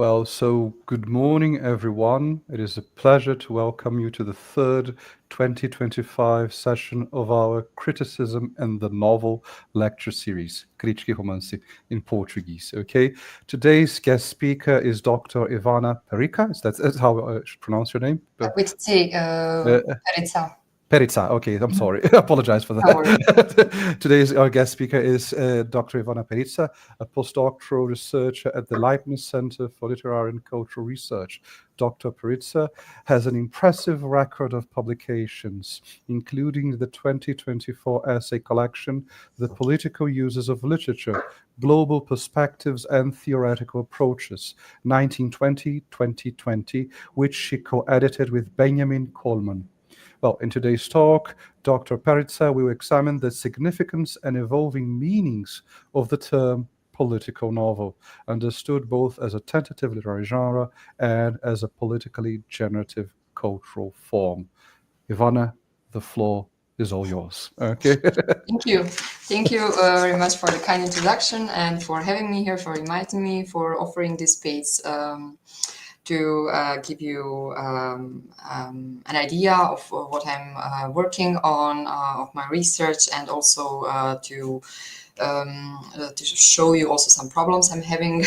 Well, so good morning, everyone. It is a pleasure to welcome you to the third 2025 session of our Criticism and the Novel lecture series, Crítica e Romance in Portuguese, okay? Today's guest speaker is Dr. Ivana Perica. That's how I should pronounce your name? With T, Perica. Perica, okay, I'm sorry. I apologize for that. Today's our guest speaker is Dr. Ivana Perica, a postdoctoral researcher at the Leibniz Center for Literary and Cultural Research. Dr. Perica has an impressive record of publications, including the 2024 essay collection, The Political Uses of Literature, Global Perspectives and Theoretical Approaches, 1920-2020, which she co-edited with Benjamin Kohlmann. Well, in today's talk, Dr. Perica will examine the significance and evolving meanings of the term political novel, understood both as a tentative literary genre and as a politically generative cultural form. Ivana, the floor is all yours. Okay. Thank you. Thank you very much for the kind introduction and for having me here, for inviting me, for offering this space to give you an idea of what I'm working on, of my research, and also to show you also some problems I'm having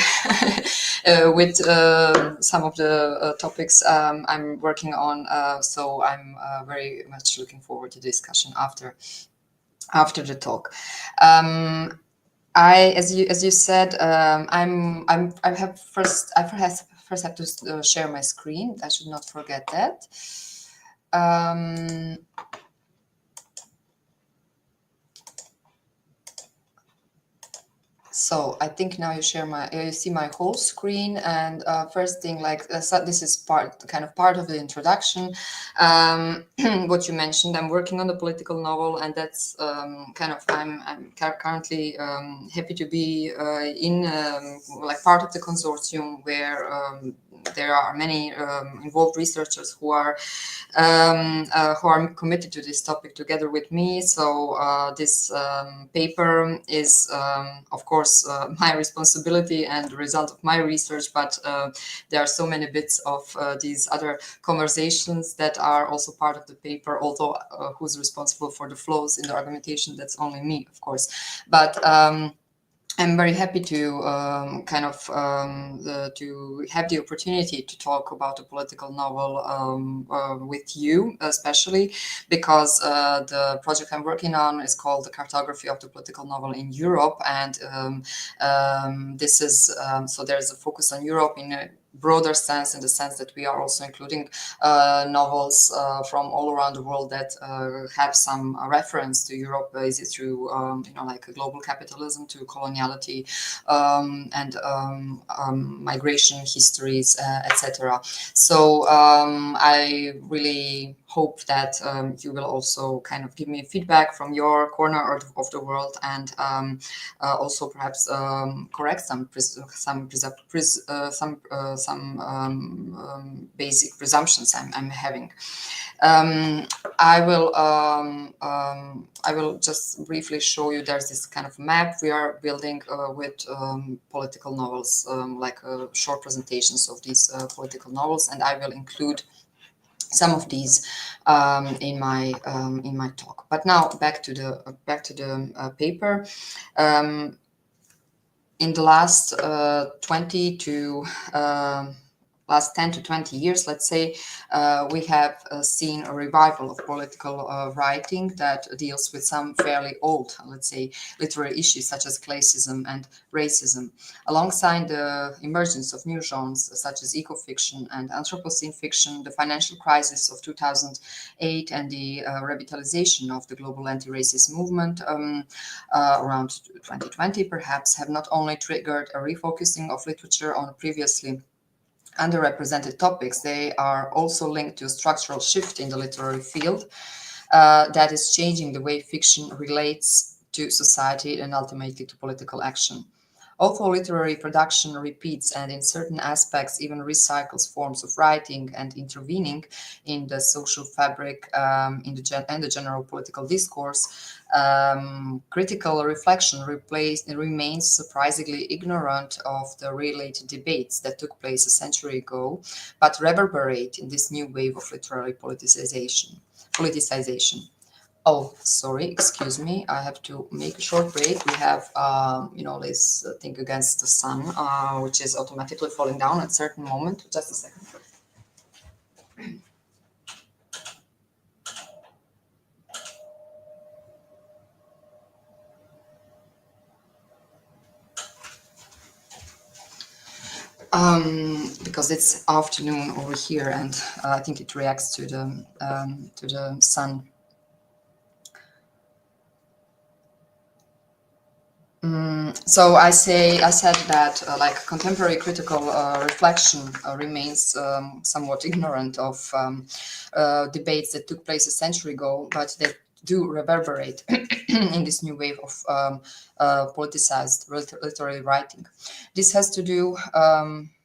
with some of the topics I'm working on. So I'm very much looking forward to the discussion after the talk. As you said, I first have to share my screen. I should not forget that. So I think now you see my whole screen, and first thing, so this is part of the introduction. What you mentioned, I'm working on the political novel, and that's I'm currently happy to be in part of the consortium where there are many involved researchers who are committed to this topic together with me. So this paper is, of course, my responsibility and the result of my research, but there are so many bits of these other conversations that are also part of the paper, although who's responsible for the flows in the argumentation, that's only me, of course. But I'm very happy to to have the opportunity to talk about a political novel with you, especially because the project I'm working on is called the Cartography of the Political Novel in Europe, and this is so there's a focus on Europe in a broader sense, in the sense that we are also including novels from all around the world that have some reference to Europe, is it through like global capitalism, to coloniality, and migration histories, etc. So I really hope that you will also kind of give me feedback from your corner of the world, and also perhaps correct some basic presumptions I'm having. I will just briefly show you. There's this kind of map we are building with political novels, like short presentations of these political novels, and I will include some of these in my talk. But now back to the paper. In the last 10 to 20 years, let's say, we have seen a revival of political writing that deals with some fairly old, let's say, literary issues such as classism and racism, alongside the emergence of new genres such as eco-fiction and Anthropocene fiction. The financial crisis of 2008 and the revitalization of the global anti-racist movement around 2020, perhaps, have not only triggered a refocusing of literature on previously underrepresented topics, they are also linked to a structural shift in the literary field that is changing the way fiction relates to society and ultimately to political action. Although literary production repeats and in certain aspects even recycles forms of writing and intervening in the social fabric and the general political discourse, critical reflection remains surprisingly ignorant of the related debates that took place a century ago, but reverberate in this new wave of literary politicization. Oh, sorry, excuse me. I have to make a short break. We have, this thing against the sun, which is automatically falling down at a certain moment. Just a second. Because it's afternoon over here, and I think it reacts to the sun. So I said that like contemporary critical reflection remains somewhat ignorant of debates that took place a century ago, but that do reverberate in this new wave of politicized literary writing. This has to do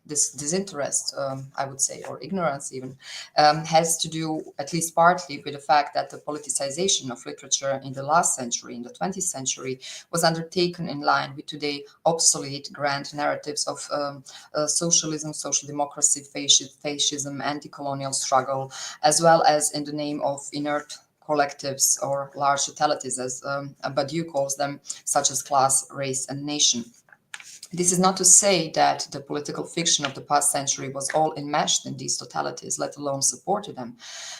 this disinterest, I would say, or ignorance even, has to do at least partly with the fact that the politicization of literature in the last century, in the 20th century, was undertaken in line with today obsolete grand narratives of socialism, social democracy, fascism, anti-colonial struggle, as well as in the name of inert collectives or large totalities, as Badiou calls them, such as class, race, and nation. This is not to say that the political fiction of the past century was all enmeshed in these totalities, let alone supported them.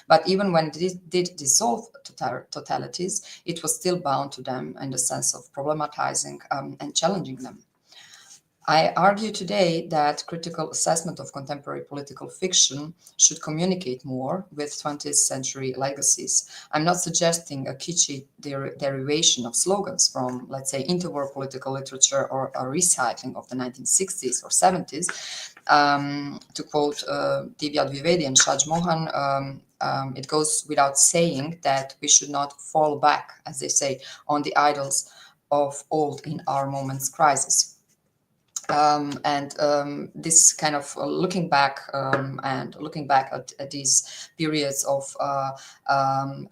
But even when it did dissolve totalities, it was still bound to them in the sense of problematizing and challenging them. I argue today that critical assessment of contemporary political fiction should communicate more with 20th century legacies. I'm not suggesting a kitschy derivation of slogans from, let's say, interwar political literature or a recycling of the 1960s or 70s. To quote Divya Dwivedi and Shaj Mohan, it goes without saying that we should not fall back, as they say, on the idols of old in our moment's crisis. This kind of looking back at these periods of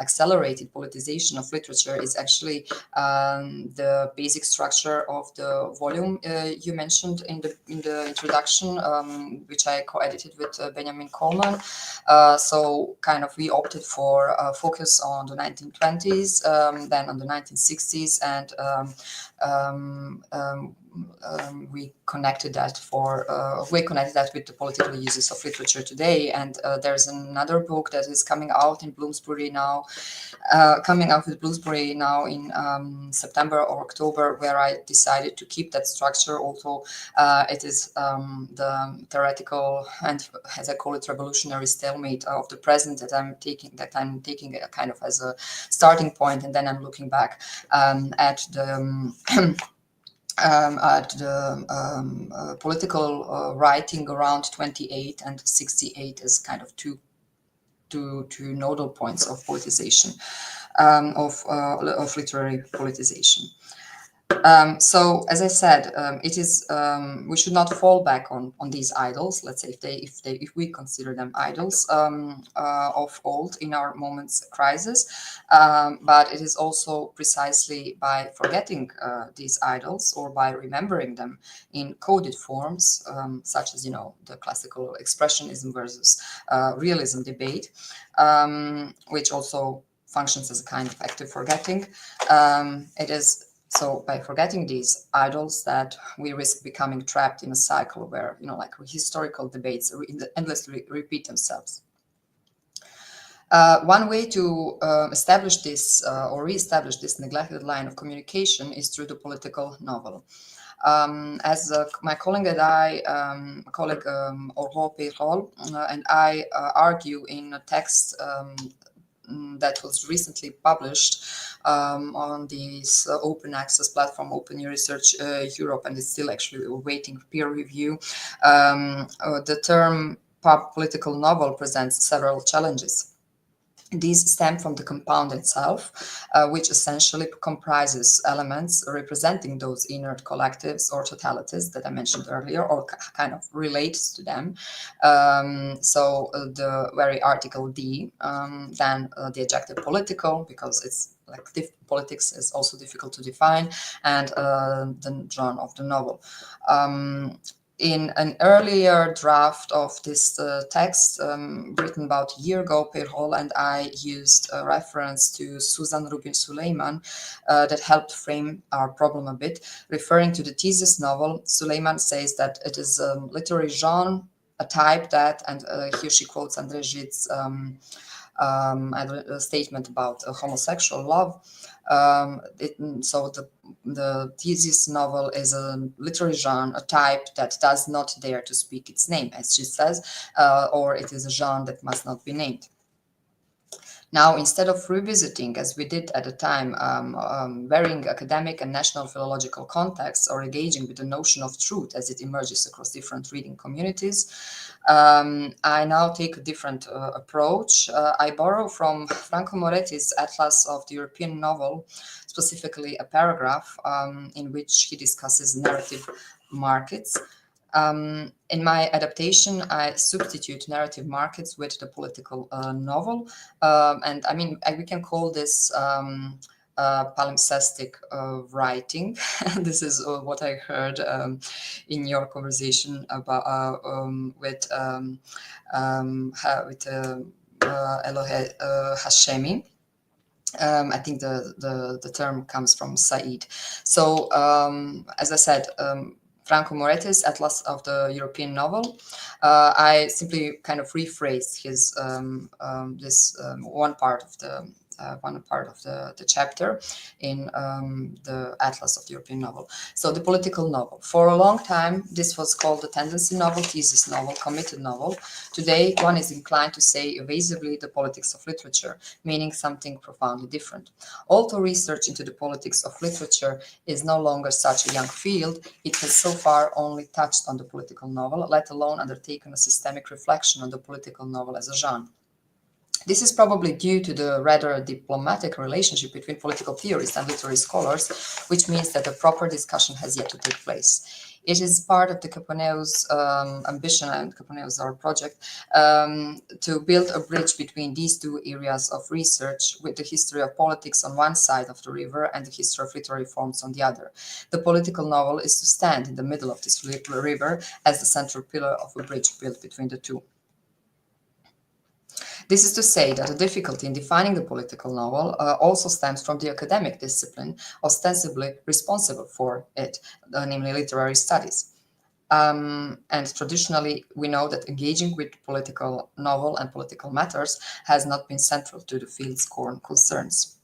accelerated politicization of literature is actually the basic structure of the volume you mentioned in the introduction, which I co-edited with Benjamin Kohlmann. So kind of we opted for focus on the 1920s, then on the 1960s, and we connected that with the political uses of literature today. And there's another book that is coming out in Bloomsbury now, in September or October, where I decided to keep that structure, although it is the theoretical and, as I call it, revolutionary stalemate of the present that I'm taking a kind of as a starting point, and then I'm looking back at the political writing around 28 and 68 as kind of two nodal points of politicization, of literary politicization. So, as I said, it is we should not fall back on these idols. Let's say if we consider them idols of old in our moment's crisis, but it is also precisely by forgetting these idols or by remembering them in coded forms, such as the classical expressionism versus realism debate, which also functions as a kind of active forgetting. It is so by forgetting these idols that we risk becoming trapped in a cycle where, like historical debates endlessly repeat themselves. One way to establish this or re-establish this neglected line of communication is through the political novel. As my colleague and I, Aurore Perol, and I argue in a text that was recently published on this open access platform, Open Research Europe, and it's still actually awaiting peer review. The term political novel presents several challenges. These stem from the compound itself, which essentially comprises elements representing those inert collectives or totalities that I mentioned earlier, or kind of relates to them. The very article D, then the adjective political, because it's like politics is also difficult to define, and the genre of the novel. In an earlier draft of this text, written about a year ago, Perhol and I used a reference to Susan Rubin Suleiman that helped frame our problem a bit. Referring to the thesis novel, Suleiman says that it is a literary genre, a type that, and here she quotes André Gide's a statement about homosexual love. So the thesis novel is a literary genre, a type that does not dare to speak its name, as she says, or it is a genre that must not be named. Now, instead of revisiting, as we did at the time, varying academic and national philological contexts, or engaging with the notion of truth as it emerges across different reading communities, I now take a different approach. I borrow from Franco Moretti's Atlas of the European Novel, specifically a paragraph in which he discusses narrative markets. In my adaptation, I substitute narrative markets with the political novel. And I mean, we can call this palimpsestic writing. This is what I heard in your conversation about with Elohe Hashemi. I think the term comes from Said. So, as I said, Franco Moretti's Atlas of the European Novel. I simply kind of rephrased his one part of the chapter in the Atlas of the European Novel. So the political novel. For a long time, this was called the tendency novel, thesis novel, committed novel. Today, one is inclined to say evasively the politics of literature, meaning something profoundly different. Although research into the politics of literature is no longer such a young field, it has so far only touched on the political novel, let alone undertaken a systemic reflection on the political novel as a genre. This is probably due to the rather diplomatic relationship between political theorists and literary scholars, which means that a proper discussion has yet to take place. It is part of the Caponeo's ambition, and Caponeo's our project, to build a bridge between these two areas of research, with the history of politics on one side of the river and the history of literary forms on the other. The political novel is to stand in the middle of this river as the central pillar of a bridge built between the two. This is to say that the difficulty in defining the political novel also stems from the academic discipline ostensibly responsible for it, namely literary studies. And traditionally, we know that engaging with political novel and political matters has not been central to the field's core concerns.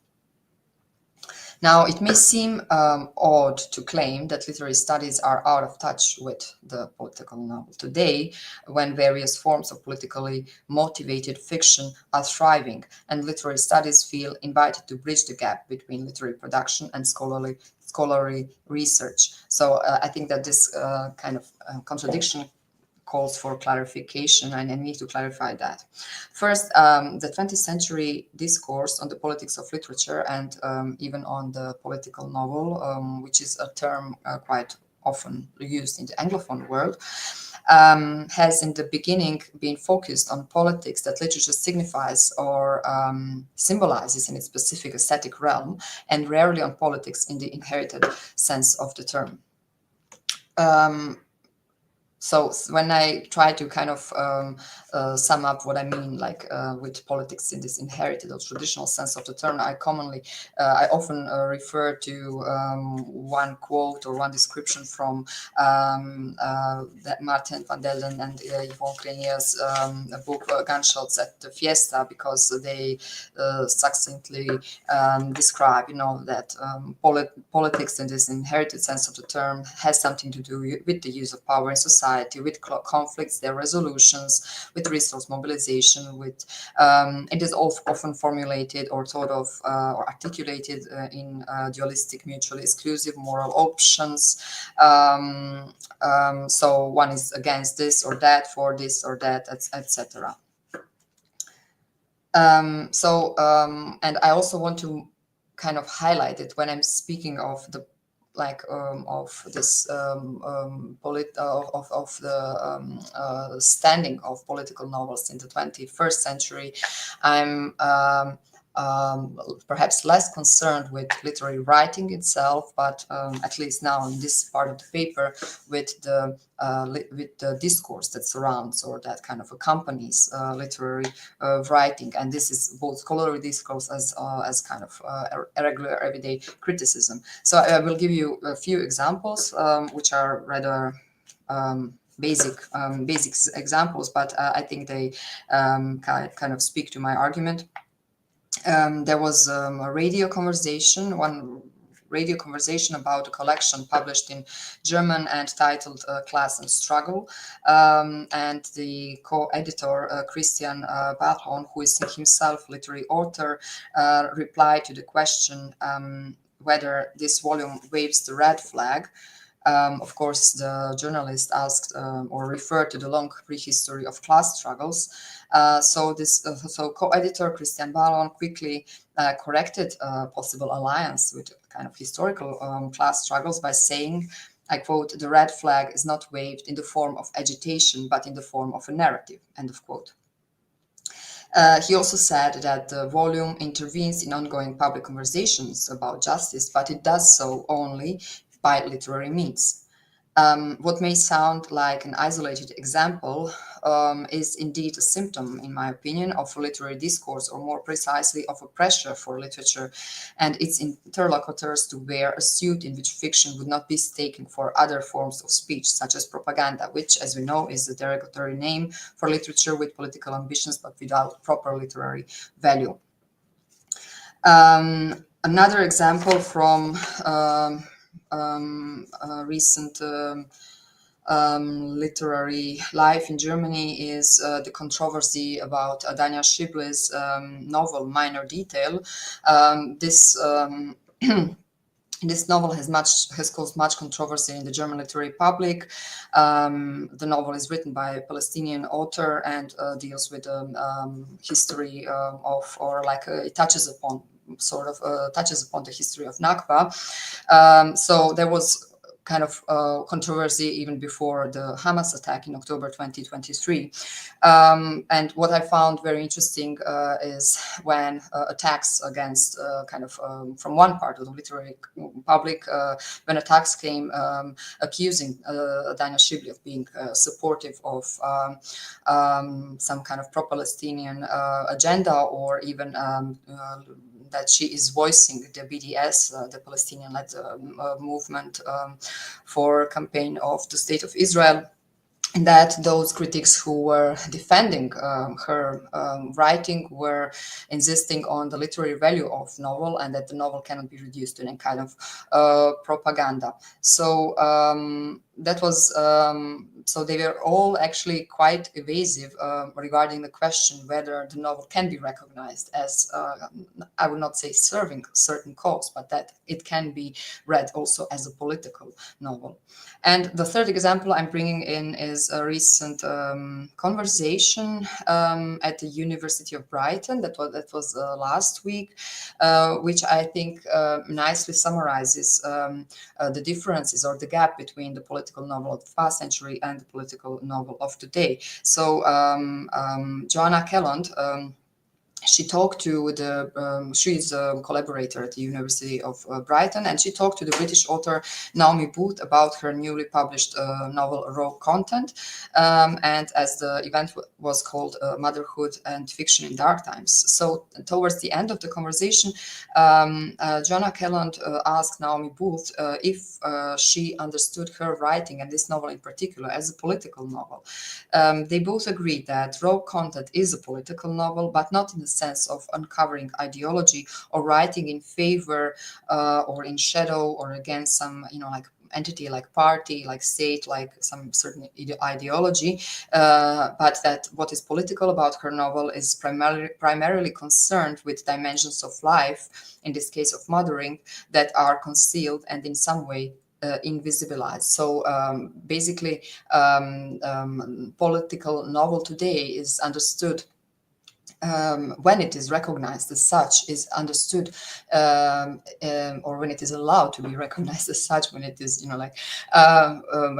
Now, it may seem odd to claim that literary studies are out of touch with the political novel today, when various forms of politically motivated fiction are thriving, and literary studies feel invited to bridge the gap between literary production and scholarly research. So I think that this kind of contradiction calls for clarification, and I need to clarify that. First, the 20th century discourse on the politics of literature and even on the political novel, which is a term quite often used in the Anglophone world, has in the beginning been focused on politics that literature signifies or symbolizes in its specific aesthetic realm, and rarely on politics in the inherited sense of the term. So when I try to kind of sum up what I mean, like with politics in this inherited or traditional sense of the term, I often refer to one quote or one description from that Martin van Delden and Yvonne Crenier's book Gunshots at the Fiesta, because they succinctly describe, that politics in this inherited sense of the term has something to do with the use of power in society, with conflicts, their resolutions, with resource mobilization, with it is often formulated or thought of or articulated in dualistic, mutually exclusive moral options. So one is against this or that, for this or that, etc. And I also want to kind of highlight it when I'm speaking of the of this of the standing of political novels in the 21st century. I'm perhaps less concerned with literary writing itself, but at least now in this part of the paper, with the discourse that surrounds or that kind of accompanies literary writing, and this is both scholarly discourse as kind of regular everyday criticism. So I will give you a few examples, which are rather basic examples, but I think they kind of speak to my argument. There was a radio conversation about a collection published in German and titled Class and Struggle. And the co-editor, Christian Ballon, who is himself literary author, replied to the question whether this volume waves the red flag. Of course, the journalist asked or referred to the long prehistory of class struggles. So co-editor Christian Ballon quickly corrected possible alliance with kind of historical class struggles by saying, I quote, "The red flag is not waved in the form of agitation, but in the form of a narrative," end of quote. He also said that the volume intervenes in ongoing public conversations about justice, but it does so only by literary means. What may sound like an isolated example is indeed a symptom, in my opinion, of a literary discourse, or more precisely of a pressure for literature and its interlocutors to wear a suit in which fiction would not be mistaken for other forms of speech, such as propaganda, which, as we know, is a derogatory name for literature with political ambitions but without proper literary value. Another example from recent literary life in Germany is the controversy about Adania Schible's novel Minor Detail. This novel has caused much controversy in the German literary public. The novel is written by a Palestinian author and deals with history of, or like it touches upon the history of Nakba. So there was kind of controversy even before the Hamas attack in October 2023. And what I found very interesting is when attacks against from one part of the literary public, when attacks came accusing Daniel Shibley of being supportive of some kind of pro-Palestinian agenda, or even that she is voicing the BDS, the Palestinian-led movement for campaign of the State of Israel, and that those critics who were defending her writing were insisting on the literary value of novel, and that the novel cannot be reduced to any kind of propaganda. So that was so they were all actually quite evasive regarding the question whether the novel can be recognized as, I would not say serving a certain cause, but that it can be read also as a political novel. And the third example I'm bringing in is a recent conversation at the University of Brighton that was last week, which I think nicely summarizes the differences or the gap between the political novel of the past century and the political novel of today. So Joanna Kelland, she talked to she's a collaborator at the University of Brighton, and she talked to the British author Naomi Booth about her newly published novel Raw Content, and as the event was called Motherhood and Fiction in Dark Times. So towards the end of the conversation, Joanna Kelland asked Naomi Booth if she understood her writing, and this novel in particular, as a political novel. They both agreed that Raw Content is a political novel, but not in the sense of uncovering ideology or writing in favor or in shadow or against some, like entity, like party, like state, like some certain ideology, but that what is political about her novel is primarily concerned with dimensions of life, in this case of mothering, that are concealed and in some way invisibilized. So basically, political novel today is understood when it is recognized as such, is understood, or when it is allowed to be recognized as such, when it is, when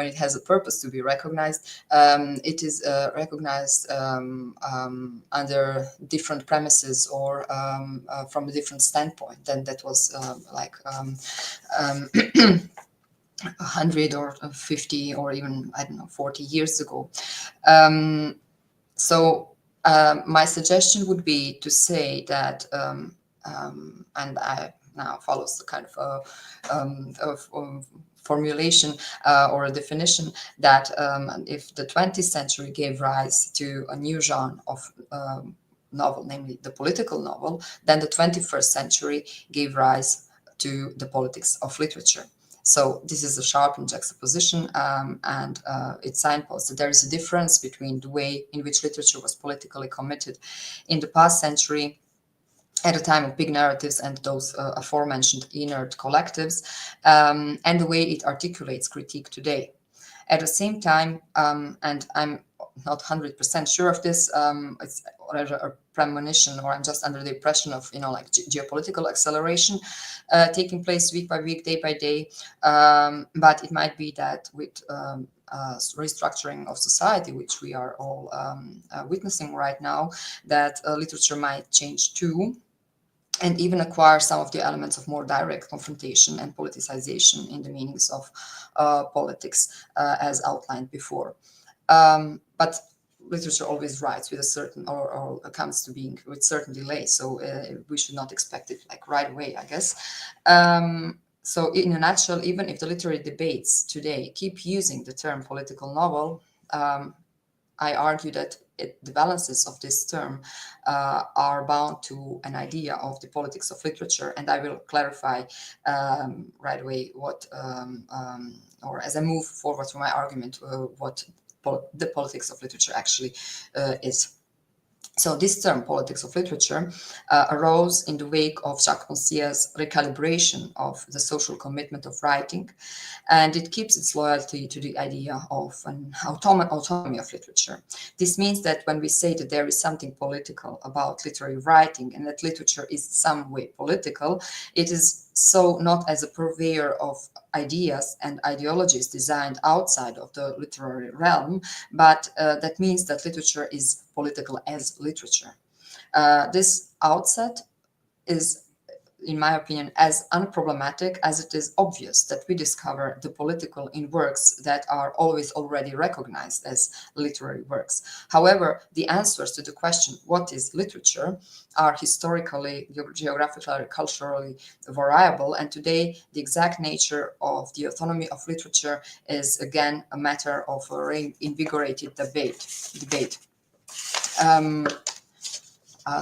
it has a purpose to be recognized, it is recognized under different premises, or from a different standpoint than that was 100 or 50 or even, I don't know, 40 years ago. My suggestion would be to say that, and I now follows the kind of formulation or a definition, that if the 20th century gave rise to a new genre of novel, namely the political novel, then the 21st century gave rise to the politics of literature. So this is a sharpened juxtaposition, and it signposts that there is a difference between the way in which literature was politically committed in the past century, at a time of big narratives and those aforementioned inert collectives, and the way it articulates critique today. At the same time, and I'm not 100% sure of this, it's a premonition, or I'm just under the impression of, geopolitical acceleration taking place week by week, day by day. But it might be that with restructuring of society, which we are all witnessing right now, that literature might change too, and even acquire some of the elements of more direct confrontation and politicization in the meanings of politics, as outlined before. But literature always writes with a certain, or comes to being with certain delay, so we should not expect it like right away, I guess. So in a nutshell, even if the literary debates today keep using the term political novel, I argue that the balances of this term are bound to an idea of the politics of literature, and I will clarify right away what, or as I move forward through my argument, what the politics of literature actually is. So this term, politics of literature, arose in the wake of Jacques Rancière's recalibration of the social commitment of writing, and it keeps its loyalty to the idea of an autonomy of literature. This means that when we say that there is something political about literary writing and that literature is some way political, it is so not as a purveyor of ideas and ideologies designed outside of the literary realm, but that means that literature is political as literature. This outset is, in my opinion, as unproblematic as it is obvious that we discover the political in works that are always already recognized as literary works. However, the answers to the question, what is literature, are historically, geographically, culturally variable, and today the exact nature of the autonomy of literature is again a matter of a reinvigorated debate.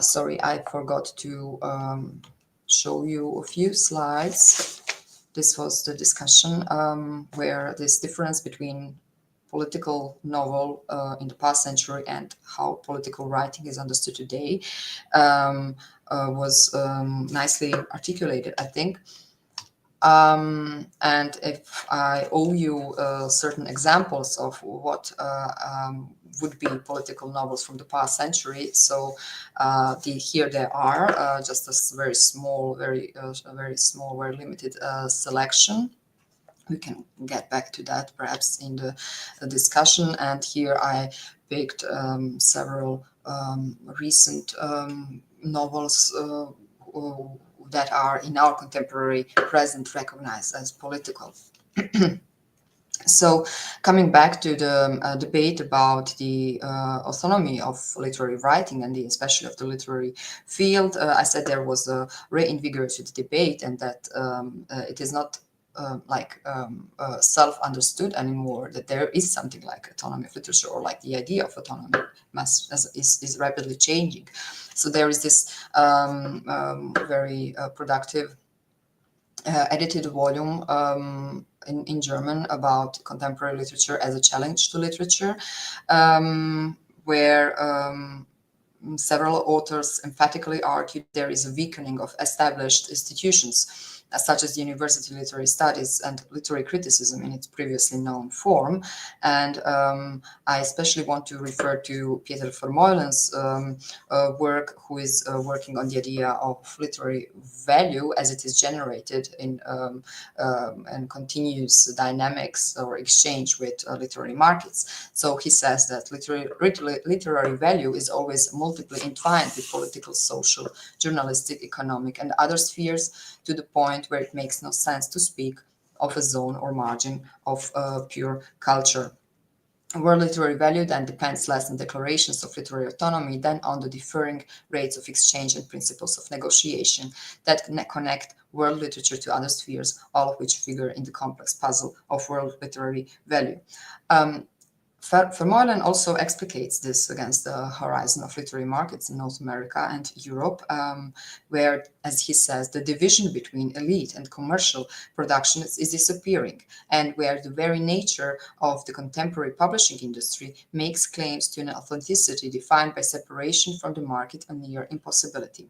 Sorry, I forgot to show you a few slides. This was the discussion where this difference between political novel in the past century and how political writing is understood today was nicely articulated, I think. And if I owe you certain examples of what would be political novels from the past century, so here they are, just a very small, very limited selection. We can get back to that perhaps in the discussion. And here I picked several recent novels that are in our contemporary present recognized as political. So coming back to the debate about the autonomy of literary writing and especially of the literary field, I said there was a reinvigorated debate, and that it is not self-understood anymore, that there is something like autonomy of literature, or like the idea of autonomy is rapidly changing. So there is this very productive edited volume in German about contemporary literature as a challenge to literature, where several authors emphatically argue there is a weakening of established institutions, such as university literary studies and literary criticism in its previously known form. And I especially want to refer to Pieter Vermeulen's work, who is working on the idea of literary value as it is generated in and continuous dynamics or exchange with literary markets. So he says that literary value is always multiply entwined with political, social, journalistic, economic, and other spheres, to the point where it makes no sense to speak of a zone or margin of pure culture. Where literary value then depends less on declarations of literary autonomy than on the differing rates of exchange and principles of negotiation that connect world literature to other spheres, all of which figure in the complex puzzle of world literary value. Vermeulen also explicates this against the horizon of literary markets in North America and Europe, where, as he says, the division between elite and commercial production is disappearing, and where the very nature of the contemporary publishing industry makes claims to an authenticity defined by separation from the market a near impossibility.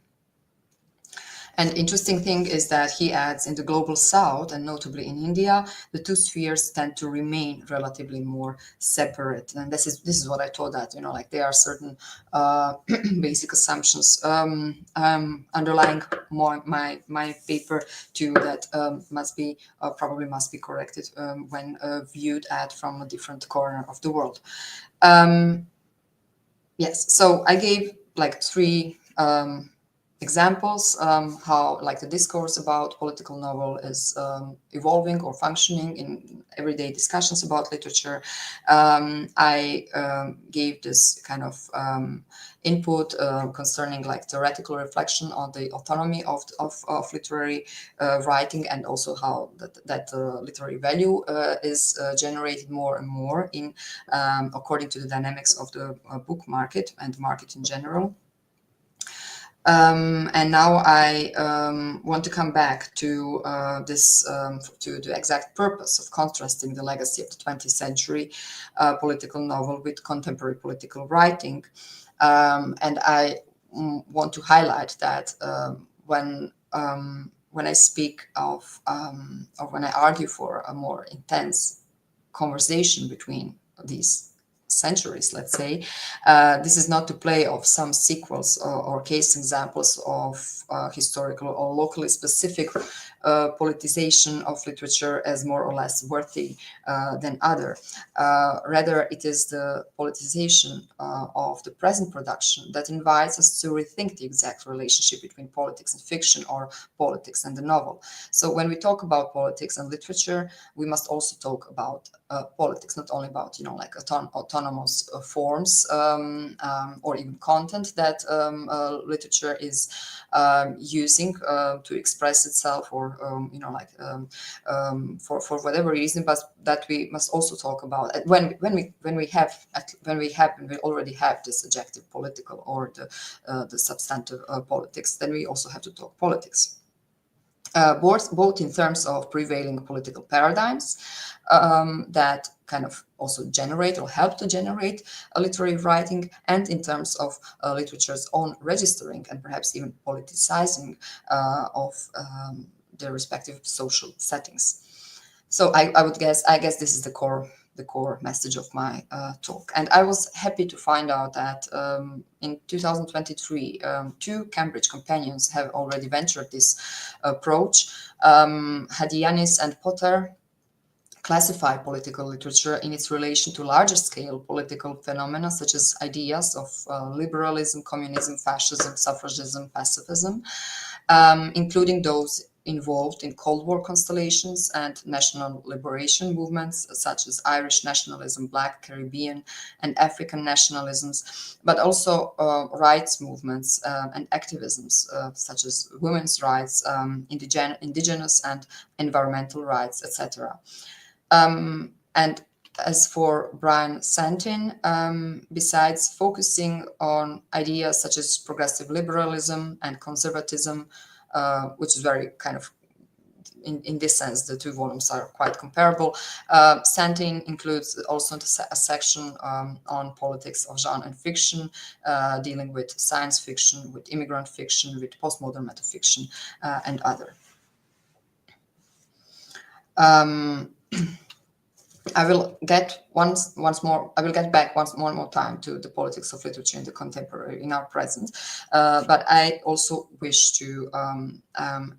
And interesting thing is that he adds in the global south, and notably in India, the two spheres tend to remain relatively more separate. And this is what I told that, like there are certain basic assumptions underlying my paper too that probably must be corrected when viewed from a different corner of the world. Yes, so I gave like three examples how the discourse about political novel is evolving or functioning in everyday discussions about literature. I gave this kind of input concerning theoretical reflection on the autonomy of literary writing, and also how that literary value is generated more and more in according to the dynamics of the book market and market in general. And now I want to come back to to the exact purpose of contrasting the legacy of the 20th century political novel with contemporary political writing. And I want to highlight that when I speak of, or when I argue for a more intense conversation between these centuries, let's say, this is not to play off some sequels or case examples of historical or locally specific politicization of literature as more or less worthy than other. Rather, it is the politicization of the present production that invites us to rethink the exact relationship between politics and fiction, or politics and the novel. So when we talk about politics and literature, we must also talk about politics, not only about autonomous forms or even content that literature is using to express itself, or for whatever reason, but that we must also talk about when we already have this adjective political, or the substantive politics, then we also have to talk politics. Both in terms of prevailing political paradigms that kind of also generate or help to generate literary writing, and in terms of literature's own registering and perhaps even politicizing of the respective social settings. So I guess this is the core message of my talk. And I was happy to find out that in 2023, two Cambridge companions have already ventured this approach. Hadianis and Potter classify political literature in its relation to larger scale political phenomena, such as ideas of liberalism, communism, fascism, suffragism, pacifism, including those involved in Cold War constellations and national liberation movements such as Irish nationalism, Black, Caribbean, and African nationalisms, but also rights movements and activisms such as women's rights, indigenous and environmental rights, etc. And as for Brian Santin, besides focusing on ideas such as progressive liberalism and conservatism, which is very kind of in this sense, the two volumes are quite comparable. Sentin includes also a section on politics of genre and fiction, dealing with science fiction, with immigrant fiction, with postmodern metafiction, and other. I will get one more time to the politics of literature in the contemporary, in our present, but I also wish to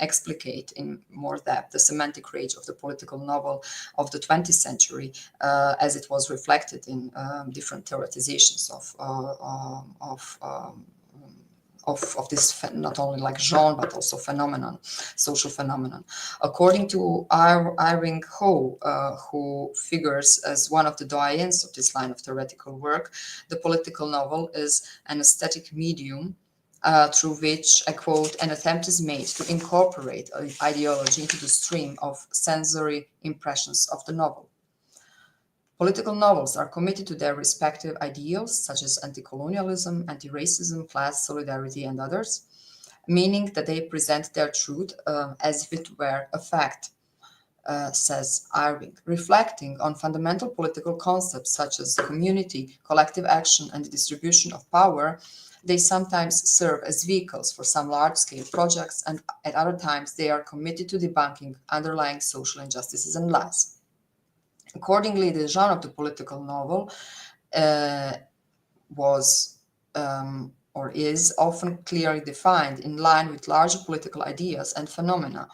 explicate in more depth the semantic range of the political novel of the 20th century, as it was reflected in different theoretizations of this, not only like genre, but also phenomenon, social phenomenon. According to Irving Ho, who figures as one of the doyens of this line of theoretical work, the political novel is an aesthetic medium through which, I quote, an attempt is made to incorporate ideology into the stream of sensory impressions of the novel. Political novels are committed to their respective ideals, such as anti-colonialism, anti-racism, class solidarity, and others, meaning that they present their truth as if it were a fact, says Irving, reflecting on fundamental political concepts such as community, collective action, and the distribution of power. They sometimes serve as vehicles for some large-scale projects, and at other times they are committed to debunking underlying social injustices and lies. Accordingly, the genre of the political novel was or is often clearly defined in line with larger political ideas and phenomena.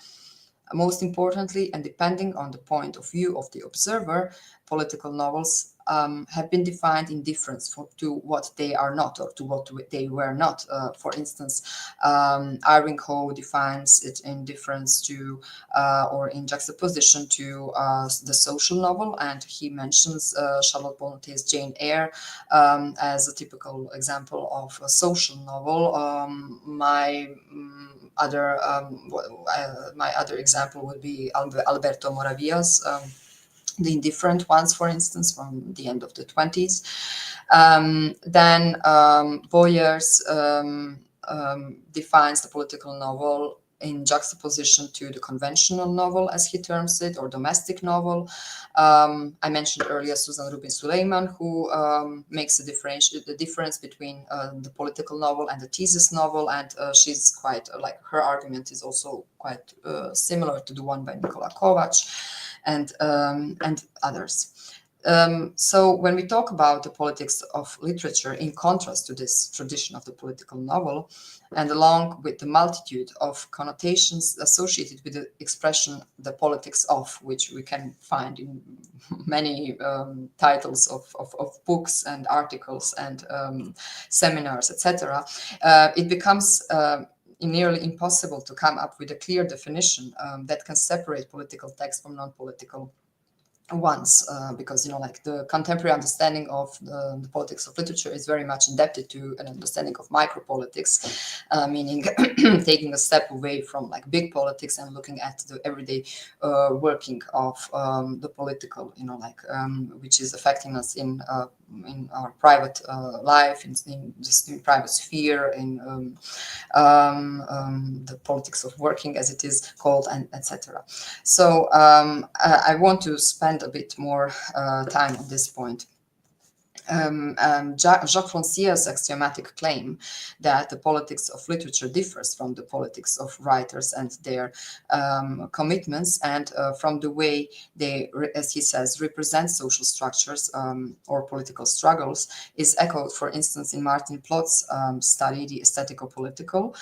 Most importantly, and depending on the point of view of the observer, political novels have been defined in difference to what they are not, or to what they were not. For instance, Irving Ho defines it in difference to, or in juxtaposition to, the social novel, and he mentions Charlotte Bronte's Jane Eyre as a typical example of a social novel. My other example would be Alberto Moravia's The Indifferent Ones, for instance, from the end of the 20s. Then Boyers defines the political novel in juxtaposition to the conventional novel, as he terms it, or domestic novel. I mentioned earlier Susan Rubin Suleiman, who makes the difference between the political novel and the thesis novel, and she's quite, her argument is also quite similar to the one by Nikola Kovac and others. So when we talk about the politics of literature in contrast to this tradition of the political novel, and along with the multitude of connotations associated with the expression the politics of, which we can find in many titles of books and articles and seminars, etc., it becomes nearly impossible to come up with a clear definition that can separate political text from non-political ones, because the contemporary understanding of the politics of literature is very much indebted to an understanding of micropolitics, meaning taking a step away from big politics and looking at the everyday working of the political, which is affecting us in our private life, in private sphere, in the politics of working, as it is called, and etc. So I want to spend a bit more time on this point. Jacques Rancière's axiomatic claim that the politics of literature differs from the politics of writers and their commitments, and from the way they, as he says, represent social structures or political struggles, is echoed, for instance, in Martin Plotz's study, The Aesthetico-Political.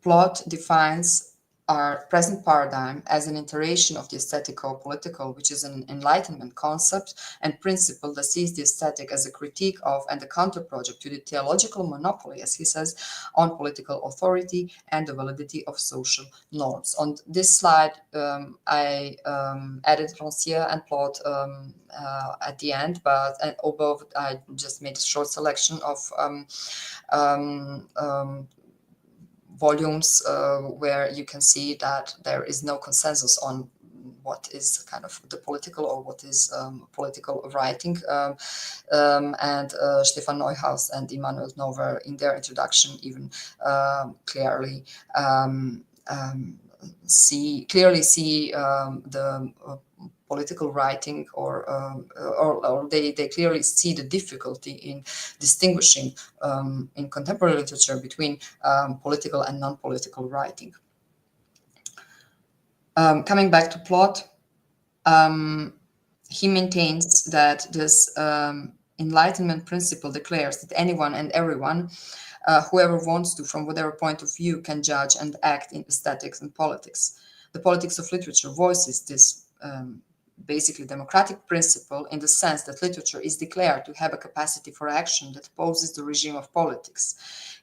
Plot defines our present paradigm as an iteration of the aesthetico-political, which is an Enlightenment concept and principle that sees the aesthetic as a critique of and a counter-project to the theological monopoly, as he says, on political authority and the validity of social norms. On this slide, I added Rancière and Plot at the end, but above I just made a short selection of volumes where you can see that there is no consensus on what is kind of the political or what is political writing. And Stefan Neuhaus and Immanuel Nover, in their introduction, even clearly clearly see the political writing, or they clearly see the difficulty in distinguishing in contemporary literature between political and non-political writing. Coming back to Plot, he maintains that this Enlightenment principle declares that anyone and everyone, whoever wants to, from whatever point of view, can judge and act in aesthetics and politics. The politics of literature voices this basically democratic principle in the sense that literature is declared to have a capacity for action that opposes the regime of politics.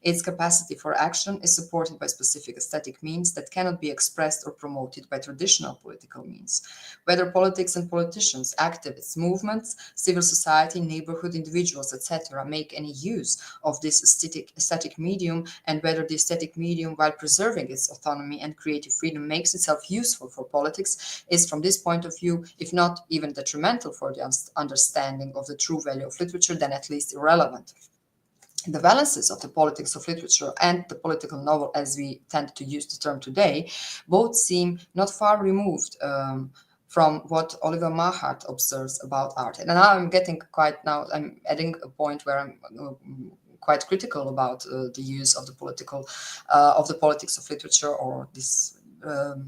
Its capacity for action is supported by specific aesthetic means that cannot be expressed or promoted by traditional political means. Whether politics and politicians, activists, movements, civil society, neighborhood individuals, etc., make any use of this aesthetic medium, and whether the aesthetic medium, while preserving its autonomy and creative freedom, makes itself useful for politics, is from this point of view, if not even detrimental for the understanding of the true value of literature, then at least irrelevant. The balances of the politics of literature and the political novel, as we tend to use the term today, both seem not far removed from what Oliver Mahart observes about art. And now I'm adding a point where I'm quite critical about the use of the politics of literature, or this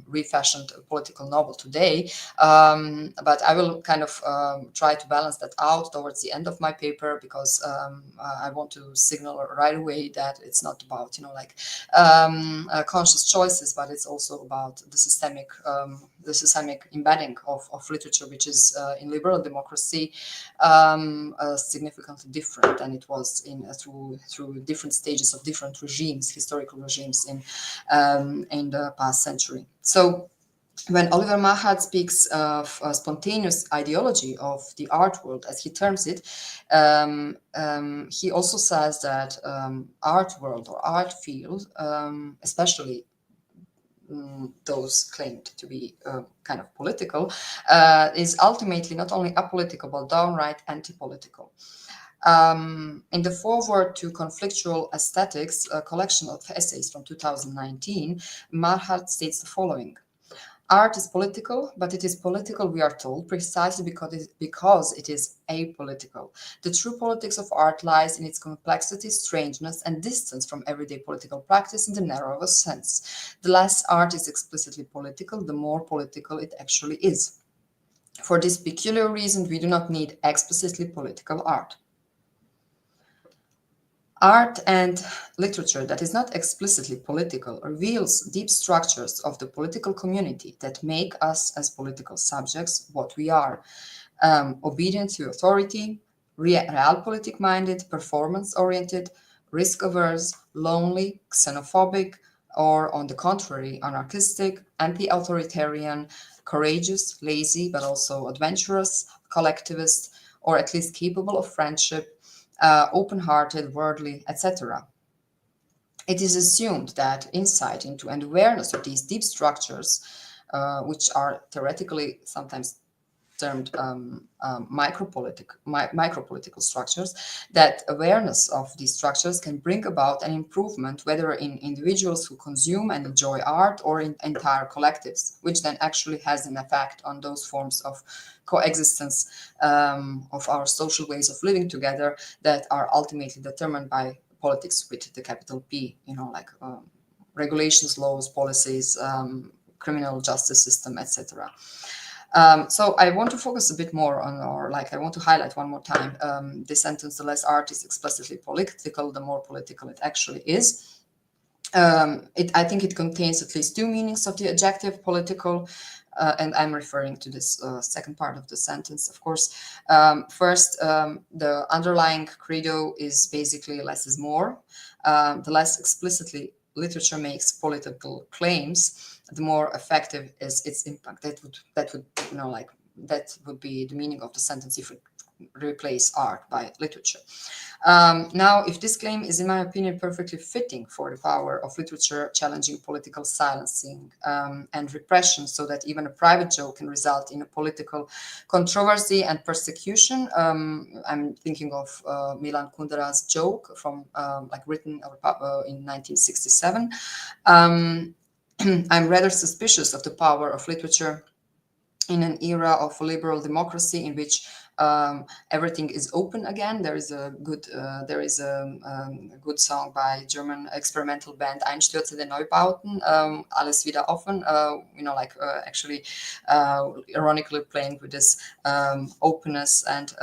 refashioned political novel today, but I will kind of try to balance that out towards the end of my paper, because I want to signal right away that it's not about conscious choices, but it's also about the systemic embedding of literature, which is in liberal democracy significantly different than it was in through different stages of different regimes, historical regimes in the past century. So when Oliver Mahart speaks of a spontaneous ideology of the art world, as he terms it, he also says that art world or art field, especially those claimed to be kind of political, is ultimately not only apolitical but downright anti-political. In the foreword to Conflictual Aesthetics, a collection of essays from 2019, Mahart states the following: art is political, but it is political, we are told, precisely because it is apolitical. The true politics of art lies in its complexity, strangeness, and distance from everyday political practice in the narrowest sense. The less art is explicitly political, the more political it actually is. For this peculiar reason, we do not need explicitly political art. Art and literature that is not explicitly political reveals deep structures of the political community that make us as political subjects what we are: obedient to authority, realpolitik-minded, performance-oriented, risk-averse, lonely, xenophobic, or on the contrary, anarchistic, anti-authoritarian, courageous, lazy, but also adventurous, collectivist, or at least capable of friendship, open-hearted, worldly, etc. It is assumed that insight into and awareness of these deep structures, which are theoretically sometimes termed micropolitical structures, that awareness of these structures can bring about an improvement, whether in individuals who consume and enjoy art or in entire collectives, which then actually has an effect on those forms of coexistence of our social ways of living together that are ultimately determined by politics with the capital P, regulations, laws, policies, criminal justice system, etc. So I want to focus a bit more on, I want to highlight one more time this sentence: the less art is explicitly political, the more political it actually is. I think it contains at least two meanings of the adjective political, and I'm referring to this second part of the sentence, of course. First, the underlying credo is basically less is more. The less explicitly literature makes political claims, the more effective is its impact. That would be the meaning of the sentence if we replace art by literature. Now, if this claim is, in my opinion, perfectly fitting for the power of literature challenging political silencing and repression, so that even a private joke can result in a political controversy and persecution, I'm thinking of Milan Kundera's joke from written in 1967. I'm rather suspicious of the power of literature in an era of liberal democracy in which everything is open again. There is a good song by German experimental band Einstürze der Neubauten, alles wieder offen, actually ironically playing with this openness and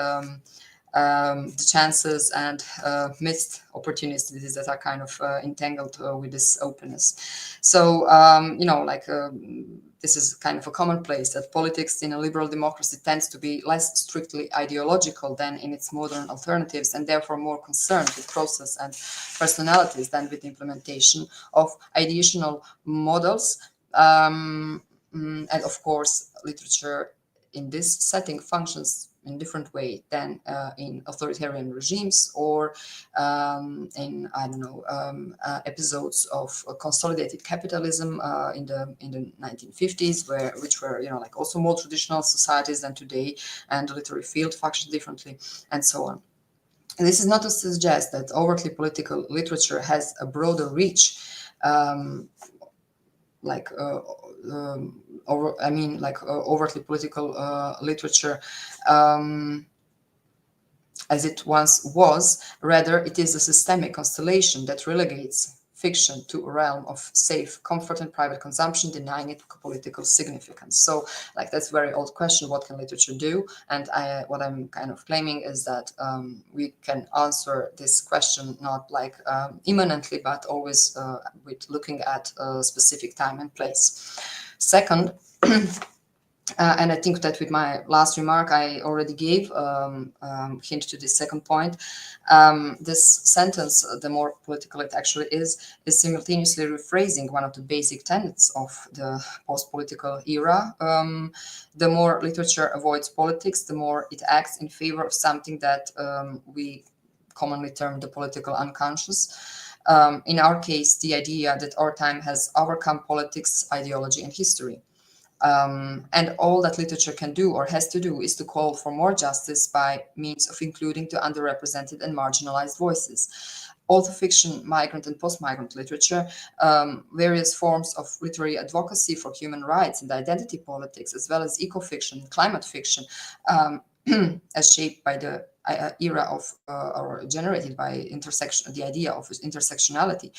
the chances and missed opportunities that are kind of entangled with this openness. So, this is kind of a commonplace that politics in a liberal democracy tends to be less strictly ideological than in its modern alternatives, and therefore more concerned with process and personalities than with implementation of ideational models. And of course, literature in this setting functions in a different way than in authoritarian regimes or in episodes of consolidated capitalism in the 1950s, which were also more traditional societies than today, and the literary field functioned differently, and so on. And this is not to suggest that overtly political literature has a broader reach, overtly political literature as it once was. Rather, it is a systemic constellation that relegates fiction to a realm of safe comfort and private consumption, denying it political significance. So, that's a very old question: what can literature do? And what I'm kind of claiming is that we can answer this question not immanently, but always with looking at a specific time and place. Second, and I think that with my last remark, I already gave hint to this second point. This sentence, the more political it actually is simultaneously rephrasing one of the basic tenets of the post-political era. The more literature avoids politics, the more it acts in favor of something that we commonly term the political unconscious. In our case, the idea that our time has overcome politics, ideology, and history. And all that literature can do or has to do is to call for more justice by means of including the underrepresented and marginalized voices. Auto fiction, migrant and post-migrant literature, various forms of literary advocacy for human rights and identity politics, as well as eco-fiction, climate fiction, as shaped by the era of or generated by the idea of intersectionality.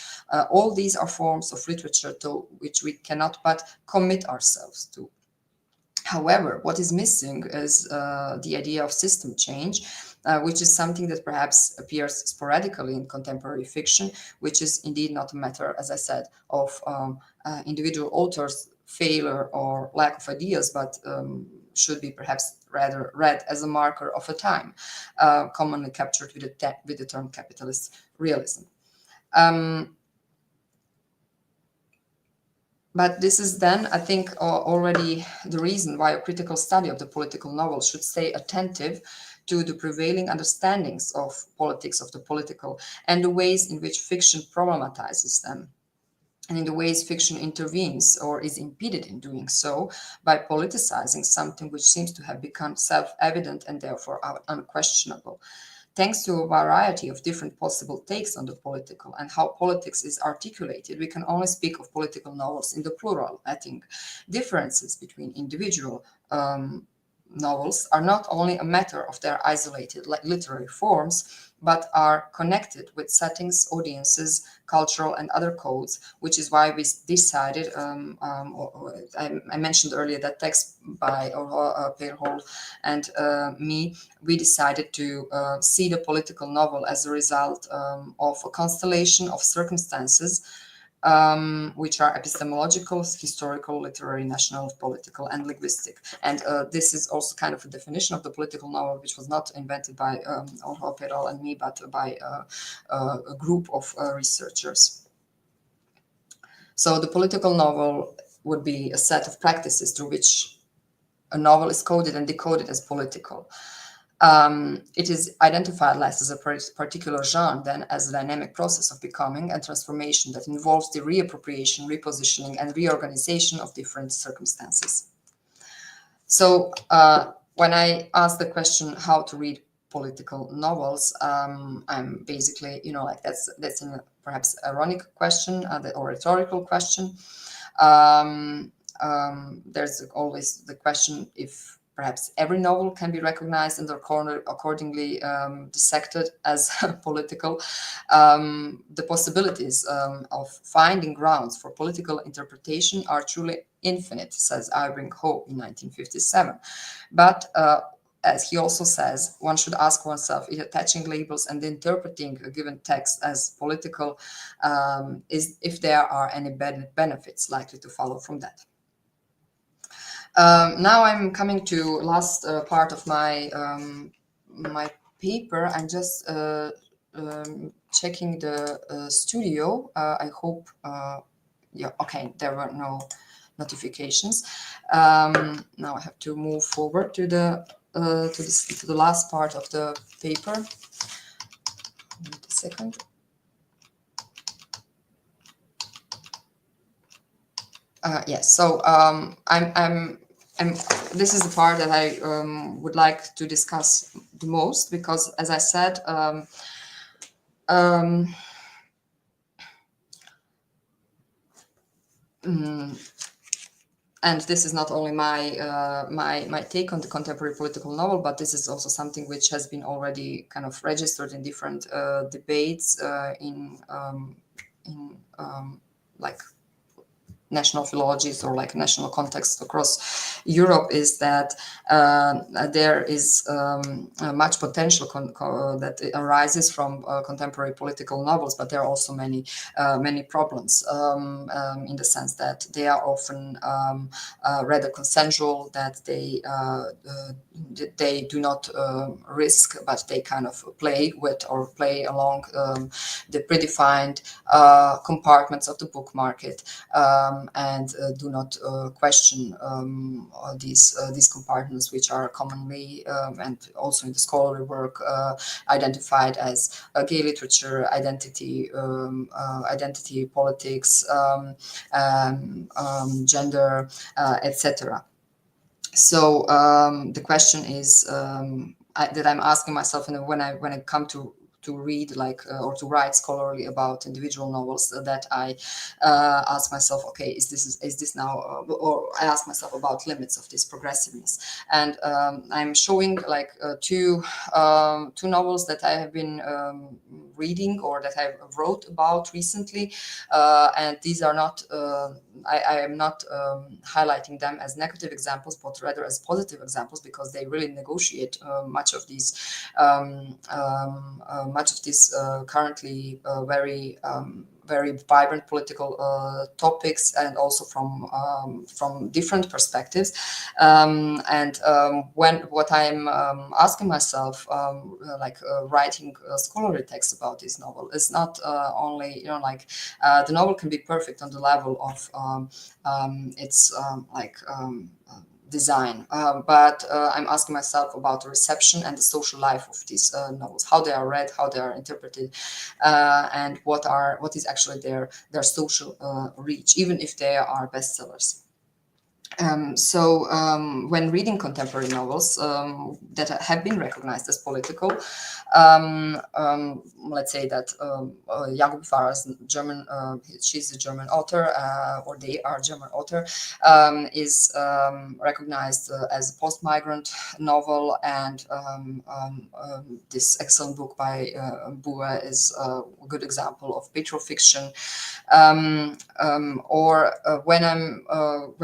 All these are forms of literature to which we cannot but commit ourselves to. However, what is missing is the idea of system change, which is something that perhaps appears sporadically in contemporary fiction, which is indeed not a matter, as I said, of individual authors' failure or lack of ideas, but should be perhaps rather read as a marker of a time, commonly captured with the term capitalist realism. But this is then, I think, already the reason why a critical study of the political novel should stay attentive to the prevailing understandings of politics, of the political, and the ways in which fiction problematizes them, and in the ways fiction intervenes or is impeded in doing so by politicizing something which seems to have become self-evident and therefore unquestionable. Thanks to a variety of different possible takes on the political and how politics is articulated, we can only speak of political novels in the plural. I think differences between individual novels are not only a matter of their isolated literary forms, but are connected with settings, audiences, cultural and other codes, which is why we decided, I mentioned earlier that text by Perhol and me, we decided to see the political novel as a result of a constellation of circumstances which are epistemological, historical, literary, national, political, and linguistic. And this is also kind of a definition of the political novel, which was not invented by Perol and me, but by a group of researchers. So the political novel would be a set of practices through which a novel is coded and decoded as political. It is identified less as a particular genre than as a dynamic process of becoming and transformation that involves the reappropriation, repositioning, and reorganization of different circumstances. So when I ask the question how to read political novels, I'm basically, that's perhaps ironic question or rhetorical question. There's always the question if perhaps every novel can be recognized and accordingly dissected as political. The possibilities of finding grounds for political interpretation are truly infinite, says Irving Howe in 1957. But as he also says, one should ask oneself if attaching labels and interpreting a given text as political is if there are any benefits likely to follow from that. Now I'm coming to last part of my my paper. I'm just checking the studio. I hope, yeah, okay, there were no notifications. Now I have to move forward to the last part of the paper. Wait a second. Yes, so this is the part that I would like to discuss the most, because, as I said, and this is not only my my take on the contemporary political novel, but this is also something which has been already kind of registered in different debates in like national philologies or like national context across Europe, is that there is much potential that arises from contemporary political novels, but there are also many problems in the sense that they are often rather consensual, that they do not risk, but they kind of play with or play along the predefined compartments of the book market. And do not question these compartments, which are commonly and also in the scholarly work identified as gay literature, identity politics, gender, etc. So the question is that I'm asking myself, and when I come to read or to write scholarly about individual novels, that I ask myself, okay, is this now, or I ask myself about limits of this progressiveness. And I'm showing two novels that I have been reading or that I wrote about recently, and these are not I am not highlighting them as negative examples, but rather as positive examples, because they really negotiate much of these currently very vibrant political topics, and also from different perspectives. What I'm asking myself, writing scholarly text about this novel, is not only the novel can be perfect on the level of its design, but I'm asking myself about the reception and the social life of these novels, how they are read, how they are interpreted, and what is actually their social reach, even if they are bestsellers. When reading contemporary novels that have been recognized as political, let's say that Jakob Farah's German, she's a German author, or they are German author, is recognized as a post-migrant novel, and this excellent book by Bue is a good example of patrofiction. When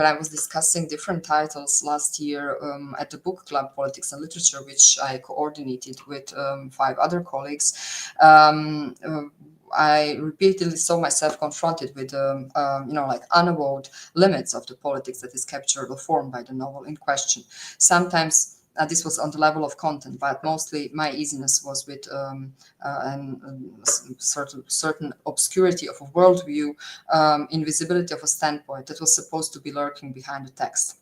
I was discussing different titles last year at the book club Politics and Literature, which I coordinated with 5 other colleagues, I repeatedly saw myself confronted with unavowed limits of the politics that is captured or formed by the novel in question. Sometimes this was on the level of content, but mostly my easiness was with certain obscurity of a worldview, invisibility of a standpoint that was supposed to be lurking behind the text.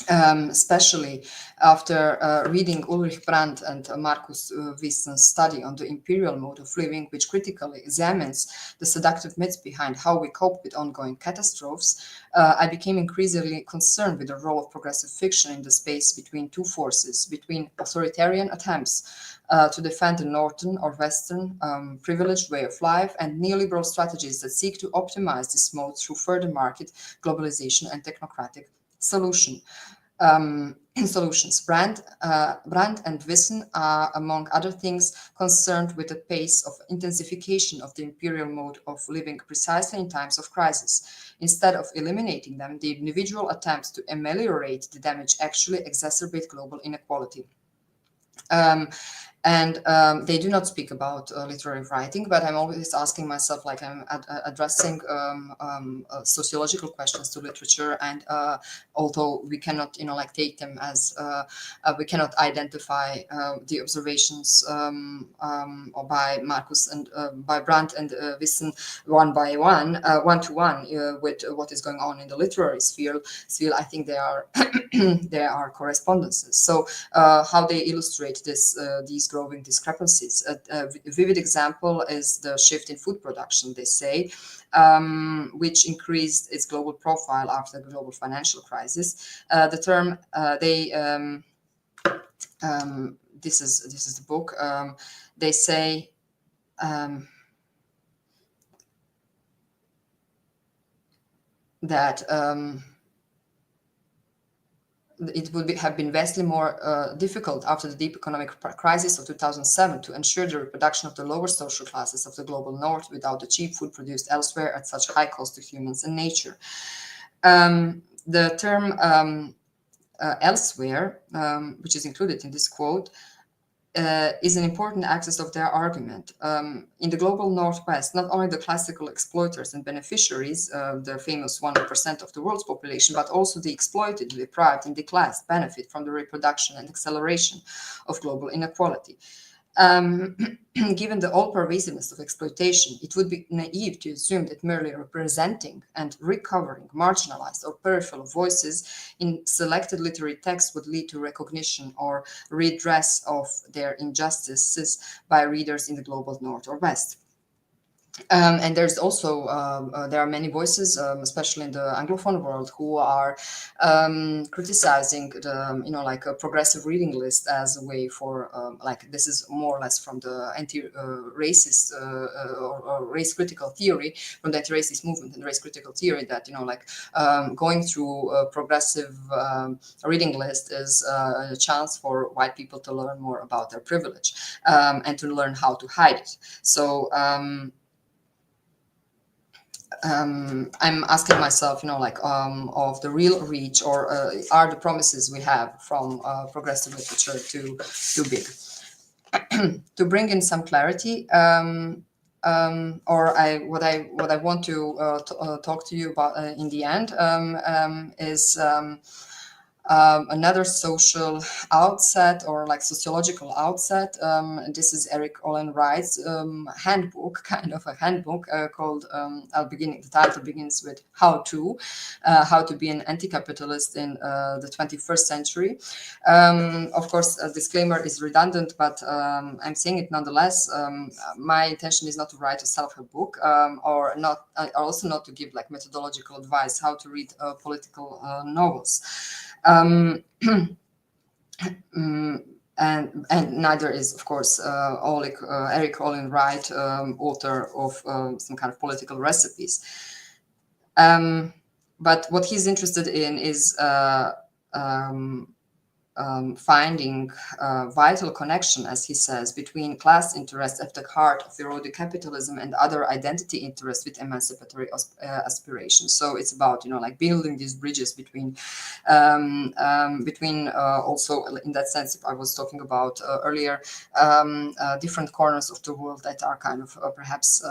Especially after reading Ulrich Brandt and Markus Wissen's study on the imperial mode of living, which critically examines the seductive myths behind how we cope with ongoing catastrophes, I became increasingly concerned with the role of progressive fiction in the space between two forces, between authoritarian attempts to defend the Northern or Western privileged way of life, and neoliberal strategies that seek to optimize this mode through further market globalization and technocratic solutions. Brandt and Wissen are, among other things, concerned with the pace of intensification of the imperial mode of living precisely in times of crisis. Instead of eliminating them, the individual attempts to ameliorate the damage actually exacerbate global inequality. They do not speak about literary writing, but I'm always asking myself, like I'm addressing sociological questions to literature, and although we cannot, like take them as we cannot identify the observations or by Marcus and by Brandt and Wissen one by one, one to one with what is going on in the literary sphere. Still, I think there are there are correspondences. So how they illustrate these growing discrepancies. A vivid example is the shift in food production, they say, which increased its global profile after the global financial crisis. The term this is the book. They say that it would have been vastly more difficult after the deep economic crisis of 2007 to ensure the reproduction of the lower social classes of the global north without the cheap food produced elsewhere at such high cost to humans and nature. The term elsewhere, which is included in this quote, is an important axis of their argument. In the global Northwest, not only the classical exploiters and beneficiaries, the famous 1% of the world's population, but also the exploited, the deprived, and the classed benefit from the reproduction and acceleration of global inequality. Given the all-pervasiveness of exploitation, it would be naive to assume that merely representing and recovering marginalized or peripheral voices in selected literary texts would lead to recognition or redress of their injustices by readers in the global North or West. And there's also there are many voices, especially in the Anglophone world, who are criticizing the like a progressive reading list as a way for like this is more or less from the anti-racist or race critical theory, from the anti-racist movement and race critical theory, that like going through a progressive reading list is a chance for white people to learn more about their privilege and to learn how to hide it. So I'm asking myself, like of the real reach, or are the promises we have from progressive literature too big? To bring in some clarity, what I want to talk to you about in the end is another social outset, or like sociological outset. This is Erik Olin Wright's handbook, kind of a handbook called, the title begins with How to be an anti-capitalist in the 21st century. Of course, a disclaimer is redundant, but I'm saying it nonetheless. My intention is not to write a self-help book, or also not to give like methodological advice how to read political novels. And neither is, of course, Erik Olin Wright, author of some kind of political recipes. But what he's interested in is finding a vital connection, as he says, between class interests at the heart of eroded capitalism and other identity interests with emancipatory aspirations. So it's about like building these bridges between also in that sense I was talking about earlier, different corners of the world that are kind of perhaps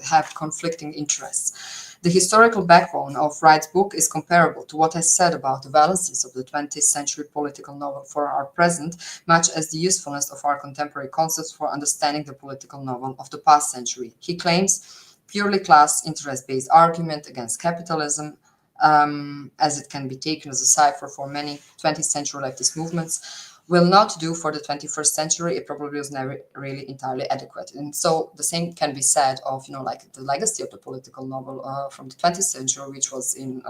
have conflicting interests. The historical backbone of Wright's book is comparable to what I said about the valencies of the 20th century political novel for our present, much as the usefulness of our contemporary concepts for understanding the political novel of the past century. He claims purely class interest-based argument against capitalism, as it can be taken as a cipher for many 20th century leftist movements, will not do for the 21st century. It probably was never really entirely adequate. And so the same can be said of, like the legacy of the political novel from the 20th century, which was in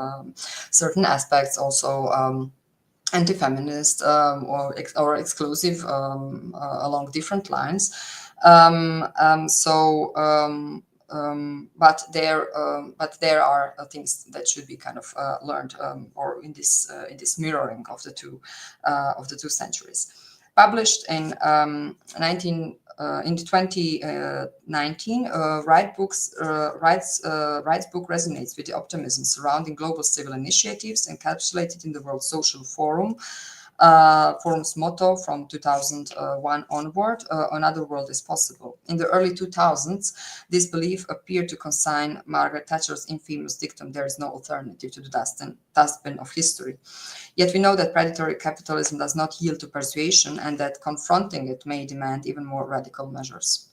certain aspects also anti-feminist or exclusive along different lines. But there are things that should be kind of learned or in this mirroring of the two centuries. Published in 2019, Wright's book resonates with the optimism surrounding global civil initiatives encapsulated in the World Social Forum's motto from 2001 onward, another world is possible. In the early 2000s, this belief appeared to consign Margaret Thatcher's infamous dictum, "There is no alternative," to the dustbin of history. Yet we know that predatory capitalism does not yield to persuasion, and that confronting it may demand even more radical measures.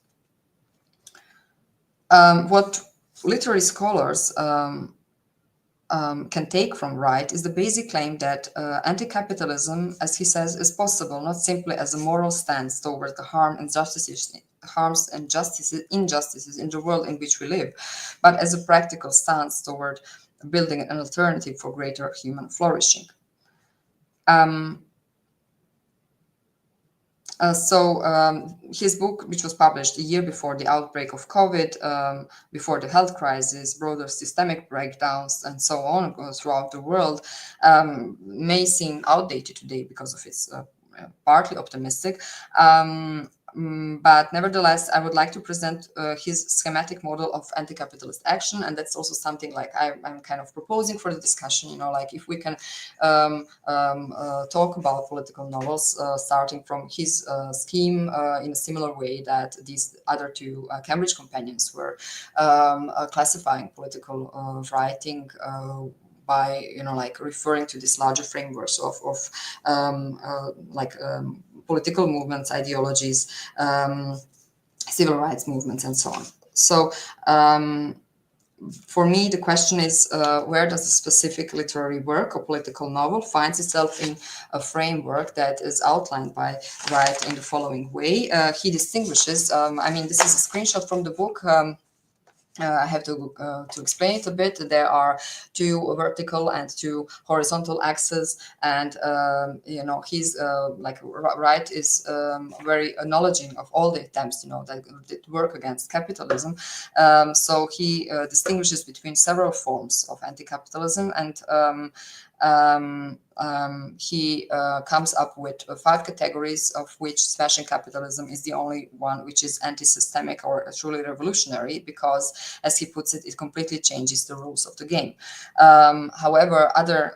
What literary scholars can take from Wright is the basic claim that anti-capitalism, as he says, is possible not simply as a moral stance toward the harms and injustices in the world in which we live, but as a practical stance toward building an alternative for greater human flourishing. His book, which was published a year before the outbreak of COVID, before the health crisis, broader systemic breakdowns, and so on throughout the world, may seem outdated today because of its partly optimistic. But nevertheless, I would like to present his schematic model of anti-capitalist action, and that's also something like I'm kind of proposing for the discussion. Like if we can talk about political novels, starting from his scheme in a similar way that these other two Cambridge companions were classifying political writing. By like referring to these larger frameworks of political movements, ideologies, civil rights movements, and so on. So for me, the question is, where does a specific literary work or political novel finds itself in a framework that is outlined by Wright in the following way? He distinguishes, this is a screenshot from the book. I have to explain it a bit. There are two vertical and two horizontal axes, and he's Wright is very acknowledging of all the attempts that work against capitalism. So he distinguishes between several forms of anti-capitalism, and he comes up with 5 categories, of which smashing capitalism is the only one which is anti-systemic or truly revolutionary, because, as he puts it, it completely changes the rules of the game. However, other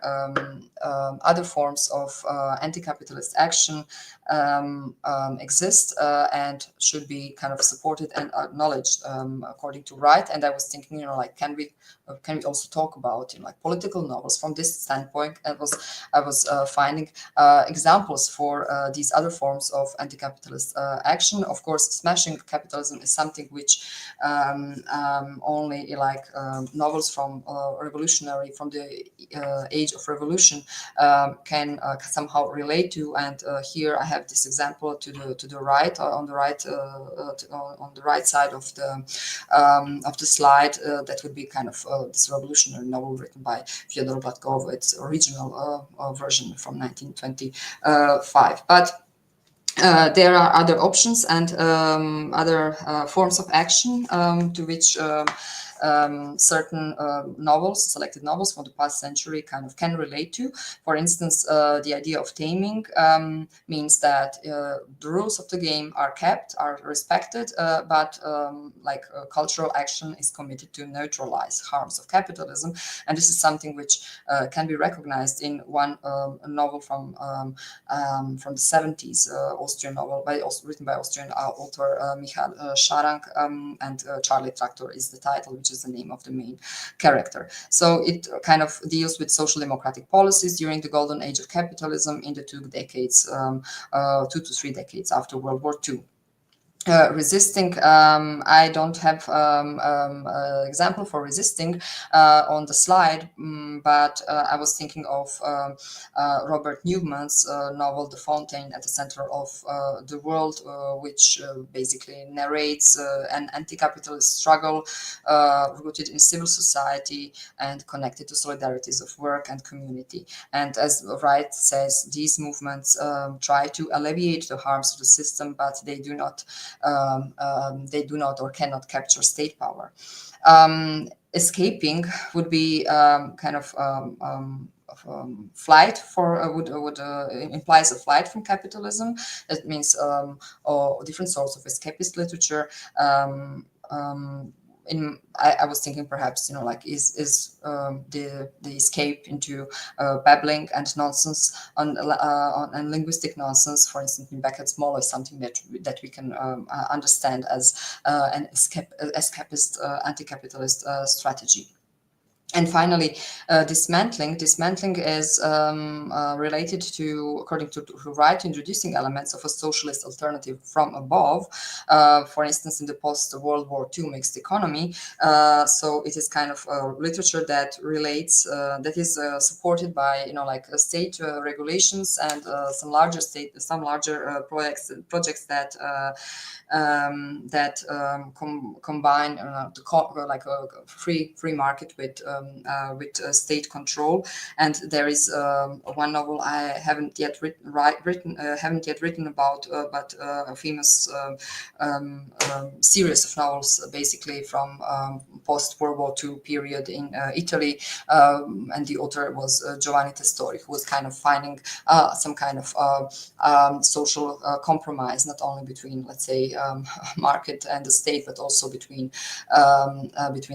forms of anti-capitalist action exist and should be kind of supported and acknowledged according to Wright. And I was thinking, can we also talk about political novels from this standpoint? I was finding examples for these other forms of anti-capitalist action. Of course, smashing capitalism is something which only novels from the age of revolution can somehow relate to. And here I have this example to the right, on the right side of the slide. That would be kind of this revolutionary novel written by Fyodor Blatkov. Its original version from 1925. But there are other options and other forms of action to which certain selected novels from the past century can relate to. For instance, the idea of taming means that the rules of the game are kept, are respected, but cultural action is committed to neutralize harms of capitalism. And this is something which can be recognized in one novel from the 70s, Austrian novel written by Austrian author Michal Scharang, and Charlie Tractor is the title, which is the name of the main character. So it kind of deals with social democratic policies during the golden age of capitalism in the 2 to 3 decades after World War II. resisting, I don't have example for resisting on the slide, but I was thinking of Robert Newman's novel The Fountain at the Center of the World, which basically narrates an anti-capitalist struggle rooted in civil society and connected to solidarities of work and community. And as Wright says, these movements try to alleviate the harms of the system, but they do not or cannot capture state power. Escaping would be kind of flight for would implies a flight from capitalism. That means or different sorts of escapist literature. I was thinking perhaps, like is the escape into babbling and nonsense and linguistic nonsense, for instance, in Beckett's Moll, is something that we can understand as an escapist anti-capitalist strategy. And finally, dismantling. Dismantling is related to, according to Wright, introducing elements of a socialist alternative from above. For instance, in the post-World War II mixed economy. So it is kind of literature that relates, that is supported by, like state regulations and some larger projects that combine like a free market with state control. And there is one novel I haven't yet written about, but a famous series of novels, basically from post World War II period in Italy, and the author was Giovanni Testori, who was kind of finding some kind of social compromise, not only between, let's say, market and the state, but also between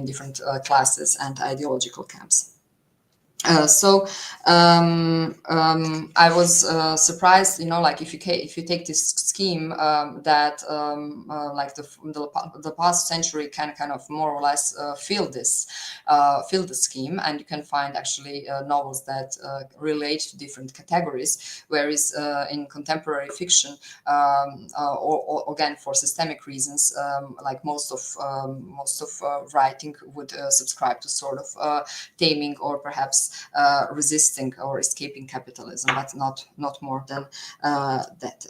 different classes and ideological camps. So I was surprised, like if you take this scheme that like the past century can kind of more or less fill the scheme, and you can find actually novels that relate to different categories, whereas in contemporary fiction, or again for systemic reasons, like most of writing would subscribe to sort of taming or perhaps resisting or escaping capitalism, but not more than that.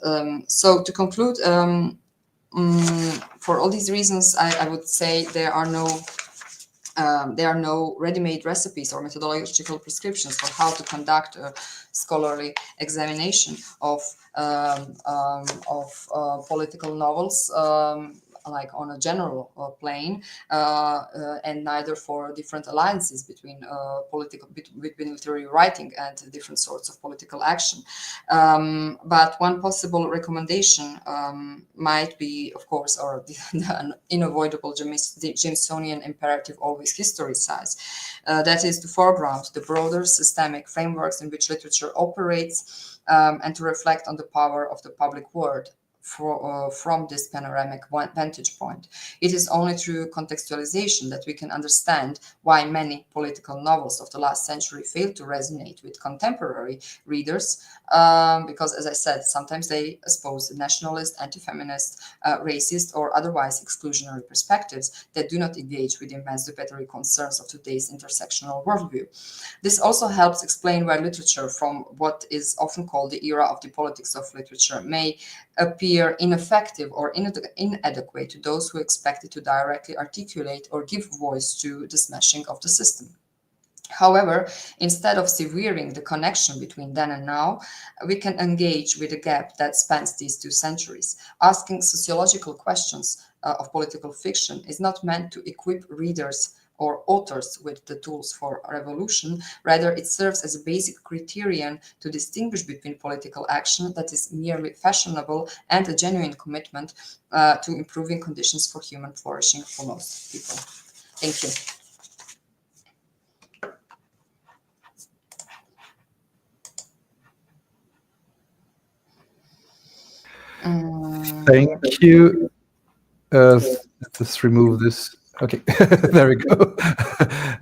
So to conclude, for all these reasons, I would say there are no ready-made recipes or methodological prescriptions for how to conduct a scholarly examination of political novels, like on a general plane, and neither for different alliances between literary writing and different sorts of political action. But one possible recommendation might be, of course, or the unavoidable Jamesonian imperative, always historicize. That is to foreground the broader systemic frameworks in which literature operates, and to reflect on the power of the public word from this panoramic vantage point. It is only through contextualization that we can understand why many political novels of the last century fail to resonate with contemporary readers, because, as I said, sometimes they espouse nationalist, anti-feminist, racist, or otherwise exclusionary perspectives that do not engage with the emancipatory concerns of today's intersectional worldview. This also helps explain why literature from what is often called the era of the politics of literature may appear ineffective or inadequate to those who expect it to directly articulate or give voice to the smashing of the system. However, instead of severing the connection between then and now, we can engage with a gap that spans these 2 centuries. Asking sociological questions of political fiction is not meant to equip readers or authors with the tools for revolution. Rather, it serves as a basic criterion to distinguish between political action that is merely fashionable and a genuine commitment to improving conditions for human flourishing for most people. Thank you. Thank you. Let's remove this Okay, there we go.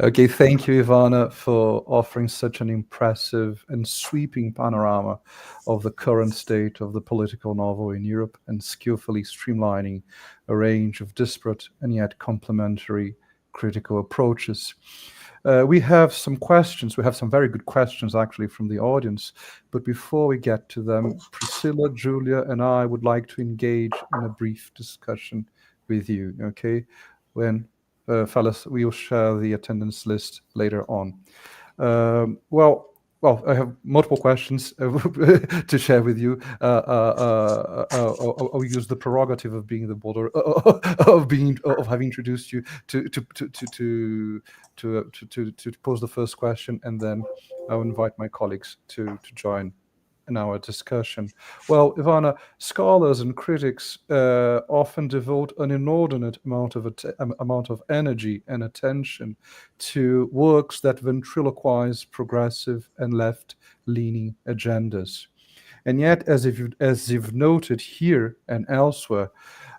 Okay, thank you, Ivana, for offering such an impressive and sweeping panorama of the current state of the political novel in Europe and skillfully streamlining a range of disparate and yet complementary critical approaches. We have some questions. We have some very good questions, actually, from the audience. But before we get to them, Priscilla, Julia, and I would like to engage in a brief discussion with you, okay? When fellas, we will share the attendance list later on. Well, I have multiple questions to share with you. I'll use the prerogative of being the border of having introduced you to pose the first question, and then I'll invite my colleagues to join in our discussion. Well, Ivana, scholars and critics often devote an inordinate amount of energy and attention to works that ventriloquize progressive and left-leaning agendas. And yet, as you've noted here and elsewhere,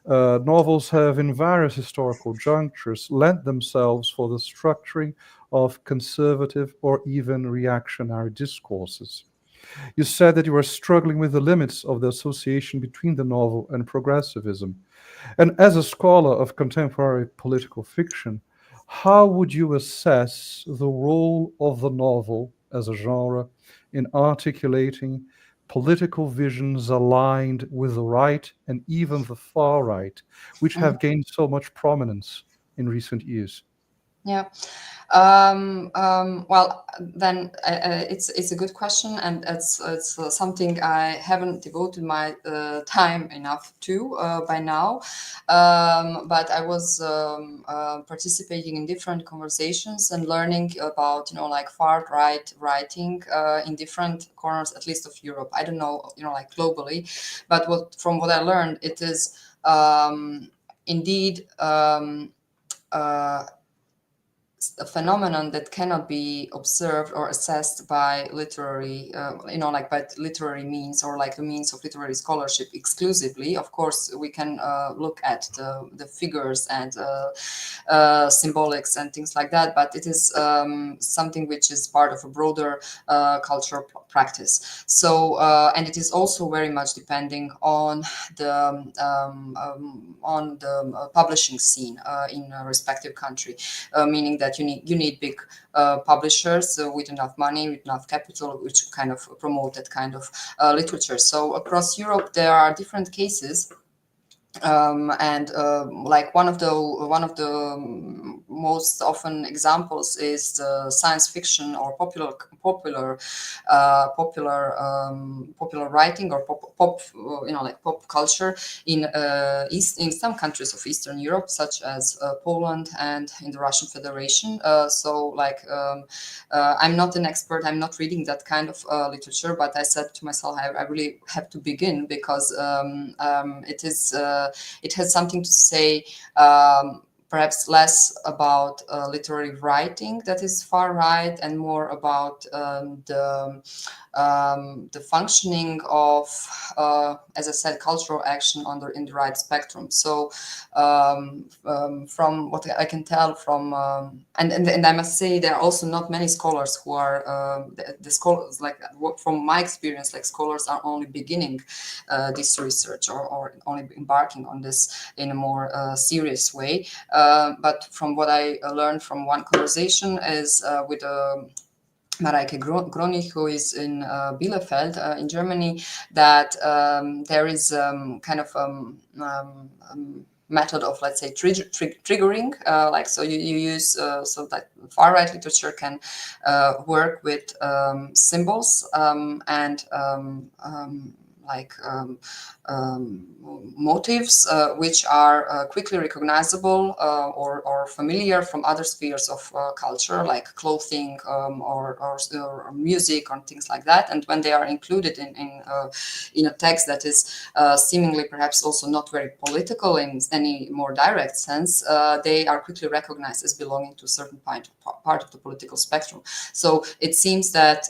novels have, in various historical junctures, lent themselves for the structuring of conservative or even reactionary discourses. You said that you were struggling with the limits of the association between the novel and progressivism. And as a scholar of contemporary political fiction, how would you assess the role of the novel as a genre in articulating political visions aligned with the right and even the far right, which have gained so much prominence in recent years? Yeah. Well, then it's a good question, and it's something I haven't devoted my time enough to by now. But I was participating in different conversations and learning about like far right writing in different corners, at least of Europe. I don't know like globally, but from what I learned, it is indeed. A phenomenon that cannot be observed or assessed by literary, like by literary means or like the means of literary scholarship exclusively. Of course, we can look at the figures and symbolics and things like that, but it is something which is part of a broader cultural practice. So, and it is also very much depending on the publishing scene in a respective country, meaning that you need big publishers with enough money, with enough capital, which kind of promote that kind of literature. So across Europe, there are different cases. And like one of the most often examples is the science fiction or popular writing or pop like pop culture in some countries of Eastern Europe, such as Poland and in the Russian Federation. So like I'm not an expert. I'm not reading that kind of literature, but I said to myself, I really have to begin because it has something to say, perhaps less about literary writing that is far right and more about the functioning of, as I said, cultural action in the right spectrum. So from what I can tell from, and I must say there are also not many scholars who are, the scholars, like from my experience, like scholars are only beginning this research or only embarking on this in a more serious way. But from what I learned from one conversation is with Mareike Gronig, who is in Bielefeld in Germany, that there is kind of method of, let's say, triggering, like so you use so that far right literature can work with symbols and motives which are quickly recognizable or familiar from other spheres of culture, like clothing or music or things like that. And when they are included in a text that is seemingly perhaps also not very political in any more direct sense, they are quickly recognized as belonging to a certain part of the political spectrum. So it seems that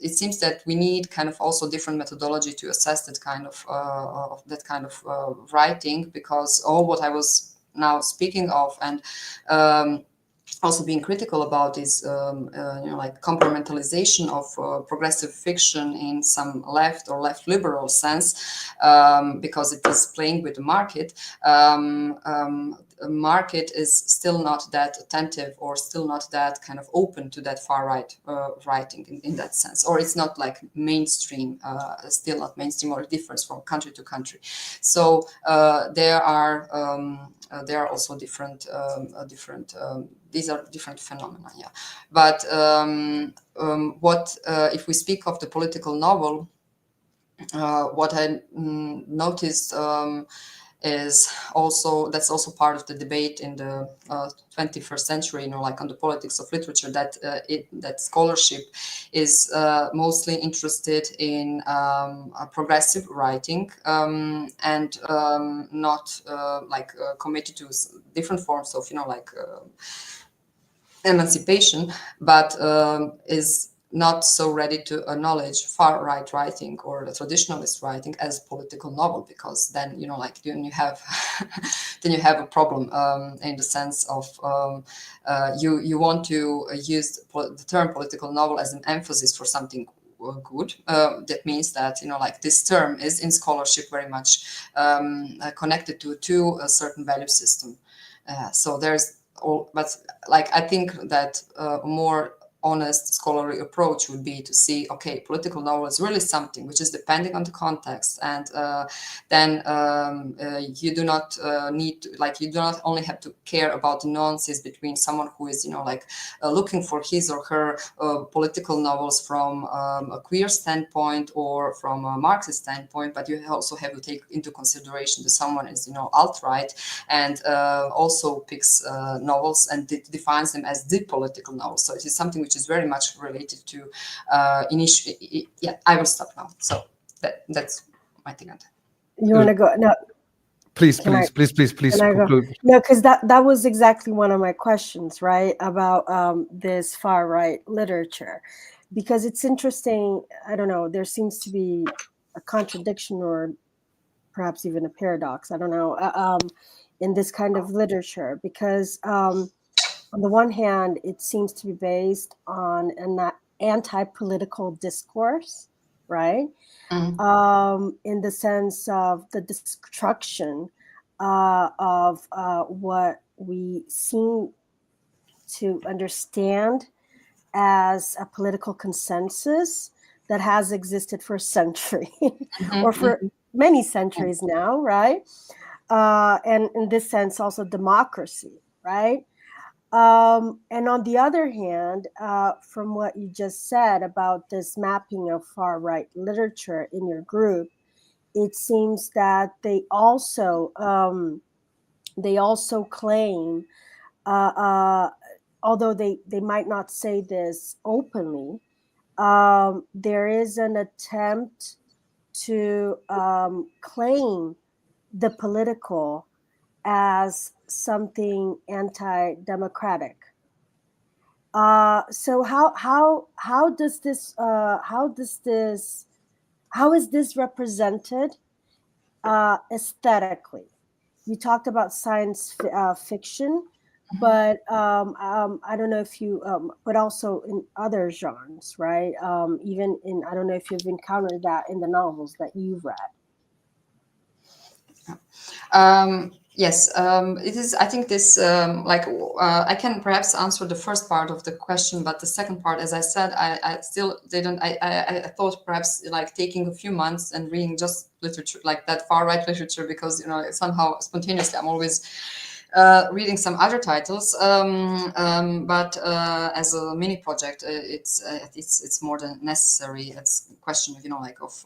it seems that we need kind of also different methodology to assess that kind of writing, because all what I was now speaking of and also being critical about is like compartmentalization of progressive fiction in some left or left liberal sense, because it is playing with the market. Market is still not that attentive or still not that kind of open to that far right writing in that sense, or it's not like mainstream, still not mainstream, or it differs from country to country. So there are also different these are different phenomena, yeah. But if we speak of the political novel, what I noticed is also, that's also part of the debate in the 21st century, like on the politics of literature, that that scholarship is mostly interested in progressive writing, and not like committed to different forms of like emancipation, but is not so ready to acknowledge far-right writing or the traditionalist writing as political novel, because then like then you have then you have a problem in the sense of you want to use the term political novel as an emphasis for something good. That means that like this term is in scholarship very much connected to a certain value system. So there's all, but like I think that a more honest scholarly approach would be to see, okay, political novel is really something which is depending on the context, and then you do not need to, like, you do not only have to care about the nuances between someone who is like looking for his or her political novels from a queer standpoint or from a Marxist standpoint, but you also have to take into consideration that someone is alt-right and also picks novels and defines them as the political novels. So it is something which is very much related to yeah, I will stop now. So that's my thing on that. You want to go? No. Please conclude. No, because that was exactly one of my questions, right? About this far right literature, because it's interesting. I don't know. There seems to be a contradiction, or perhaps even a paradox. I don't know. In this kind of literature, because on the one hand, it seems to be based on an anti-political discourse, right? Mm-hmm. In the sense of the destruction of what we seem to understand as a political consensus that has existed for a century or for many centuries now, right? And in this sense, also democracy, right? And on the other hand, from what you just said about this mapping of far-right literature in your group, it seems that they also claim, although they might not say this openly, there is an attempt to claim the political as something anti-democratic. So how is this represented aesthetically? You talked about science fiction, but I don't know if you, but also in other genres, right? Even in, I don't know if you've encountered that in the novels that you've read. Yes, it is. I think this, I can perhaps answer the first part of the question, but the second part, as I said, I still didn't. I thought perhaps like taking a few months and reading just literature, like that far right literature, because somehow spontaneously I'm always reading some other titles, but as a mini project, it's more than necessary. It's a question of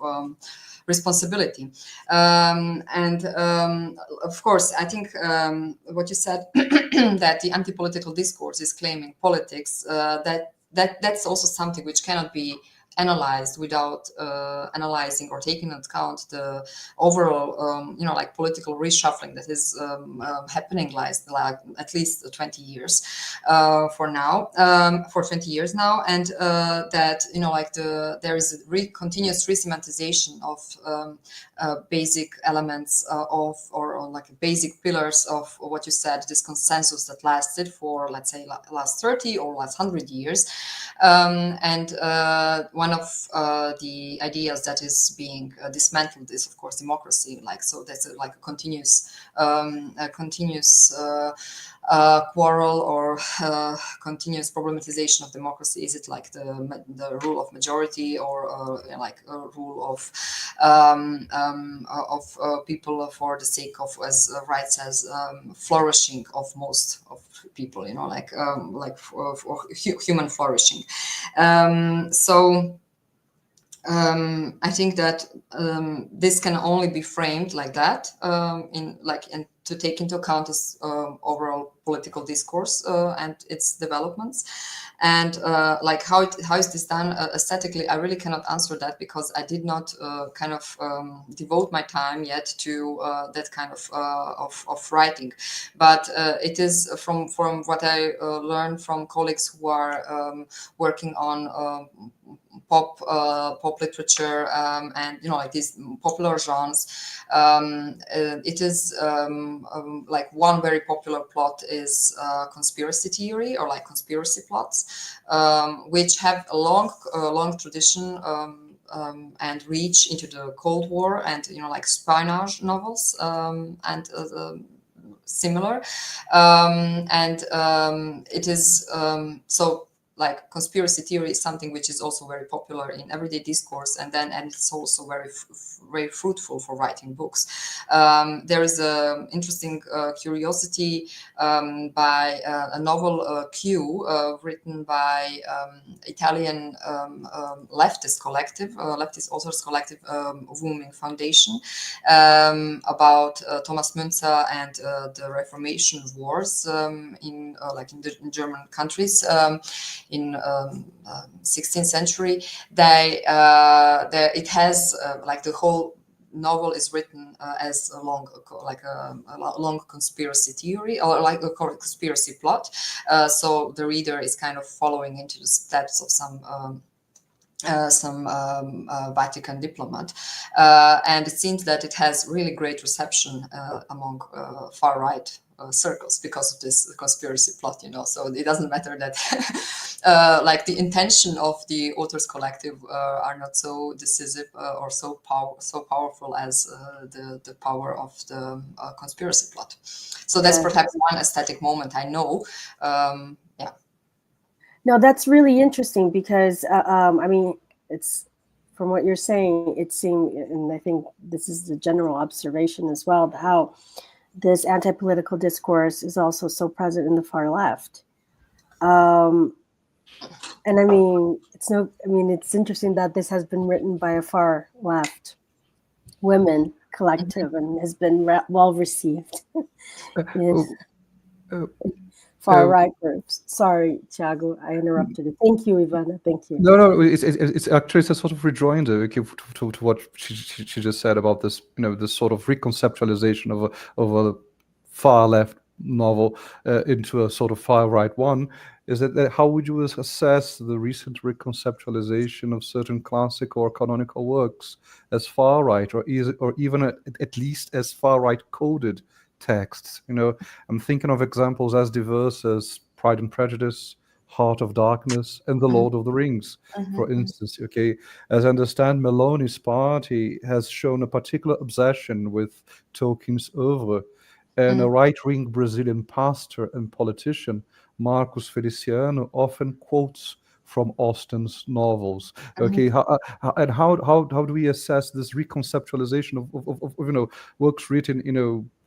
responsibility, and of course I think what you said that the anti-political discourse is claiming politics, that's also something which cannot be analyzed without analyzing or taking into account the overall, like political reshuffling that is happening like at least 20 years for 20 years now, and that like there is a continuous resematization of basic elements of or like basic pillars of what you said, this consensus that lasted for, let's say, last 30 or last 100 years, and one of the ideas that is being dismantled is, of course, democracy. Like, so that's like a continuous quarrel or continuous problematization of democracy. Is it like the rule of majority, or like a rule of people for the sake of, as Wright says, flourishing of most of people, for human flourishing. I think that this can only be framed like that, and to take into account this overall political discourse and its developments, and like how is this done aesthetically. I really cannot answer that, because I did not kind of devote my time yet to that kind of writing. But it is from what I learned from colleagues who are working on pop literature and like these popular genres. It is like one very popular plot is conspiracy theory, or like conspiracy plots, which have a long tradition and reach into the Cold War, and like espionage novels and similar, and it is so. Like conspiracy theory is something which is also very popular in everyday discourse, and it's also very fruitful for writing books. There is an interesting curiosity by a novel Q, written by Italian leftist authors collective, Women Foundation, about Thomas Münzer and the Reformation Wars in the German countries. In 16th century, it has like the whole novel is written as a long conspiracy theory, or like a conspiracy plot. So the reader is kind of following into the steps of some Vatican diplomat, and it seems that it has really great reception among far right circles because of this conspiracy plot, so it doesn't matter that like the intention of the authors collective are not so decisive or so powerful as the power of the conspiracy plot. So that's perhaps one aesthetic moment I know. No, that's really interesting, because I mean, it's from what you're saying, it seemed, and I think this is the general observation as well, how this anti-political discourse is also so present in the far left. And I mean, it's interesting that this has been written by a far left women collective and has been well received in far right groups. Sorry, Thiago, I interrupted you. Thank you, Ivana. Thank you. No, it's actually a sort of rejoinder to what she just said about this, this sort of reconceptualization of a far left novel into a sort of far right one. Is that how would you assess the recent reconceptualization of certain classic or canonical works as far right, or even at least as far right coded texts? I'm thinking of examples as diverse as Pride and Prejudice, Heart of Darkness, and The Lord of the Rings, for instance. Okay, as I understand, Meloni's party has shown a particular obsession with Tolkien's oeuvre, and a right-wing Brazilian pastor and politician, Marcos Feliciano, often quotes from Austen's novels. Okay, how do we assess this reconceptualization of works written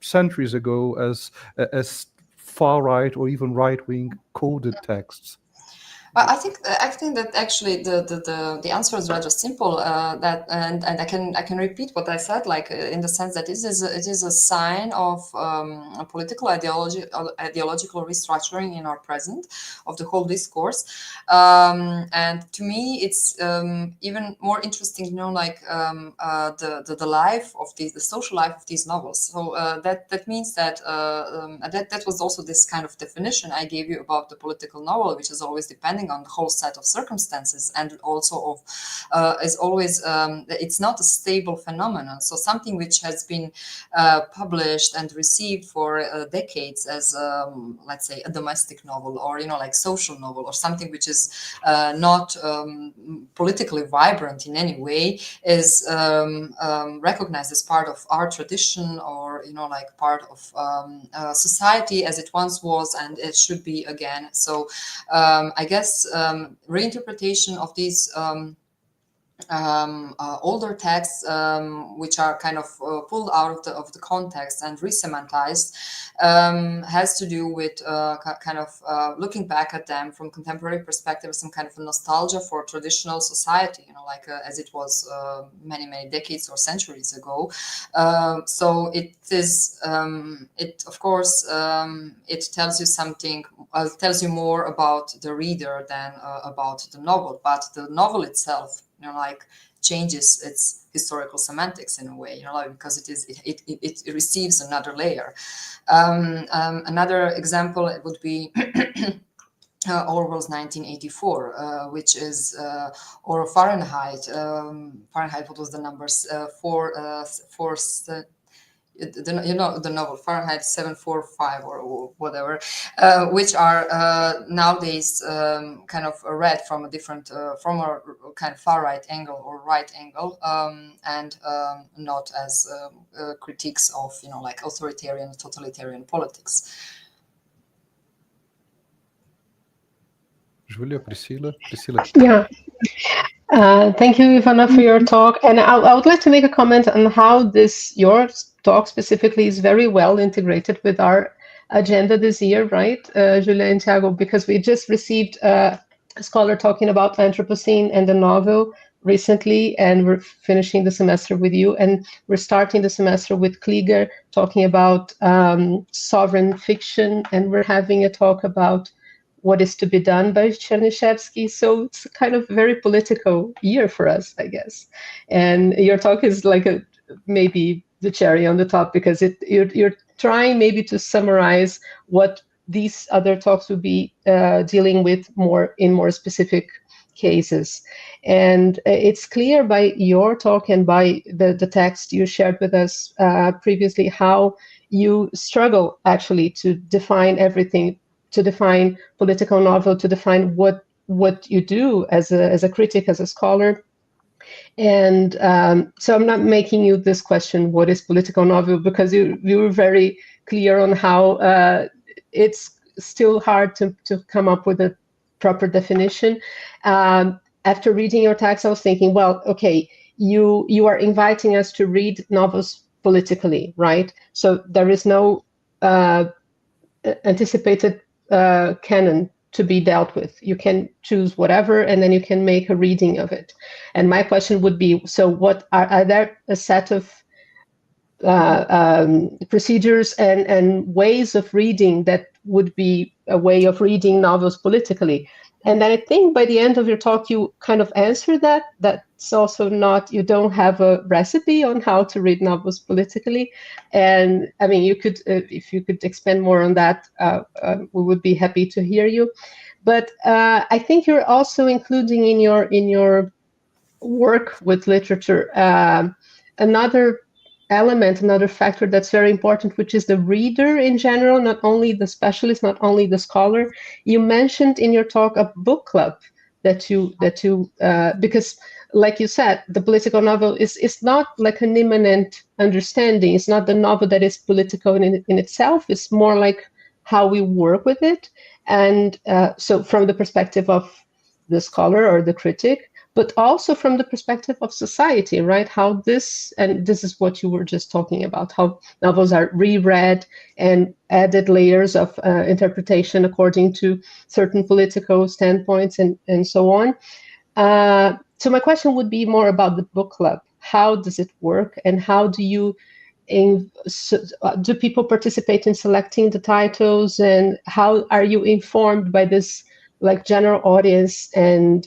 centuries ago as far right or even right wing coded texts? I think that actually the answer is rather simple. That and I can repeat what I said, like in the sense that it is a sign of a political ideological restructuring in our present of the whole discourse. And to me, it's even more interesting, like the life of the social life of these novels. So that means that that was also this kind of definition I gave you about the political novel, which is always depending on the whole set of circumstances, and also of is always it's not a stable phenomenon. So something which has been published and received for decades as let's say a domestic novel, or like social novel, or something which is not politically vibrant in any way, is recognized as part of our tradition, or like part of society as it once was, and it should be again. So I guess reinterpretation of these older texts, which are kind of pulled out of the context and resemantized, has to do with kind of looking back at them from contemporary perspective, some kind of a nostalgia for traditional society, like as it was many decades or centuries ago. So it is, it of course, it tells you something, tells you more about the reader than about the novel, but the novel itself, like changes its historical semantics in a way, like, because it receives another layer. Another example would be Orwell's 1984, which is, or Fahrenheit. Fahrenheit, what was the numbers? The novel Fahrenheit 745 or whatever, which are nowadays kind of read from a different, from a kind of far right angle or right angle, and not as critiques of like authoritarian, totalitarian politics. Julia, Priscilla. Yeah. Thank you, Ivana, for your talk. And I would like to make a comment on how your talk specifically is very well integrated with our agenda this year, right, Julia and Thiago, because we just received a scholar talking about Anthropocene and the novel recently, and we're finishing the semester with you, and we're starting the semester with Klieger talking about sovereign fiction, and we're having a talk about What is to be Done by Chernyshevsky. So it's kind of a very political year for us, I guess. And your talk is like maybe the cherry on the top, because you're trying maybe to summarize what these other talks would be dealing with in more specific cases. And it's clear by your talk and by the text you shared with us previously how you struggle actually to define everything, to define political novel, to define what you do as a critic, as a scholar. And so I'm not making you this question, what is political novel, because you were very clear on how it's still hard to come up with a proper definition. After reading your text, I was thinking, well, okay, you are inviting us to read novels politically, right? So there is no anticipated canon to be dealt with. You can choose whatever, and then you can make a reading of it. And my question would be, so what are there a set of procedures and ways of reading that would be a way of reading novels politically? And then I think by the end of your talk, you kind of answer that. That's also not, you don't have a recipe on how to read novels politically. And I mean, you could, if you could expand more on that, we would be happy to hear you. But I think you're also including in your work with literature another element, another factor that's very important, which is the reader in general, not only the specialist, not only the scholar. You mentioned in your talk a book club that you because like you said, the political novel is not like an immanent understanding. It's not the novel that is political in itself. It's more like how we work with it. And so from the perspective of the scholar or the critic, but also from the perspective of society, right? How this, and this is what you were just talking about, how novels are reread and added layers of interpretation according to certain political standpoints and so on. So my question would be more about the book club. How does it work, and how do you do people participate in selecting the titles, and how are you informed by this like general audience, and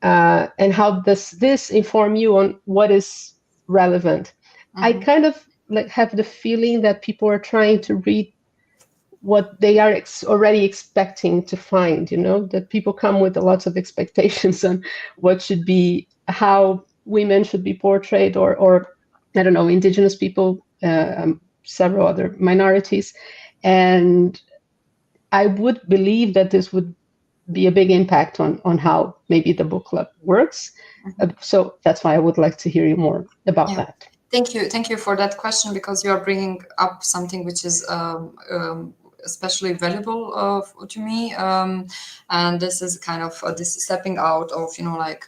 how does this inform you on what is relevant? I kind of like have the feeling that people are trying to read what they are already expecting to find, you know, that people come with lots of expectations on what should be, how women should be portrayed, or I don't know, indigenous people, several other minorities. And I would believe that this would be a big impact on how maybe the book club works. So that's why I would like to hear you more about that. Thank you for that question, because you are bringing up something which is especially valuable to me, and this is kind of this stepping out of, you know, like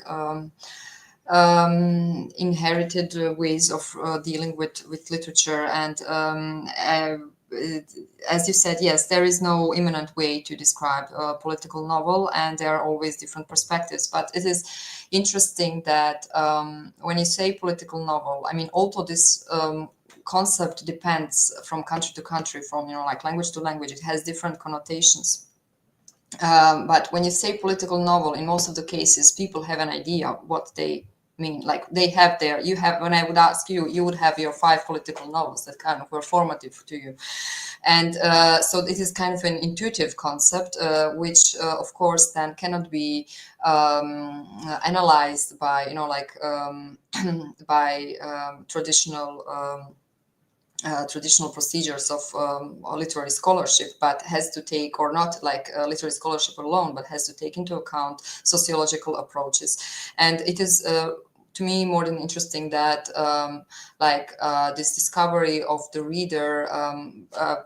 inherited ways of dealing with literature. And as you said, yes, there is no imminent way to describe a political novel, and there are always different perspectives. But it is interesting that when you say political novel, I mean, although this concept depends from country to country, from, you know, like language to language, it has different connotations. But when you say political novel, in most of the cases, people have an idea what they mean. Like they have their, you have, when I would ask you, you would have your 5 political novels that kind of were formative to you. And so this is kind of an intuitive concept, which of course then cannot be analyzed by, you know, like by traditional procedures of literary scholarship, but has to take, or not like literary scholarship alone, but has to take into account sociological approaches. And it is to me more than interesting that this discovery of the reader,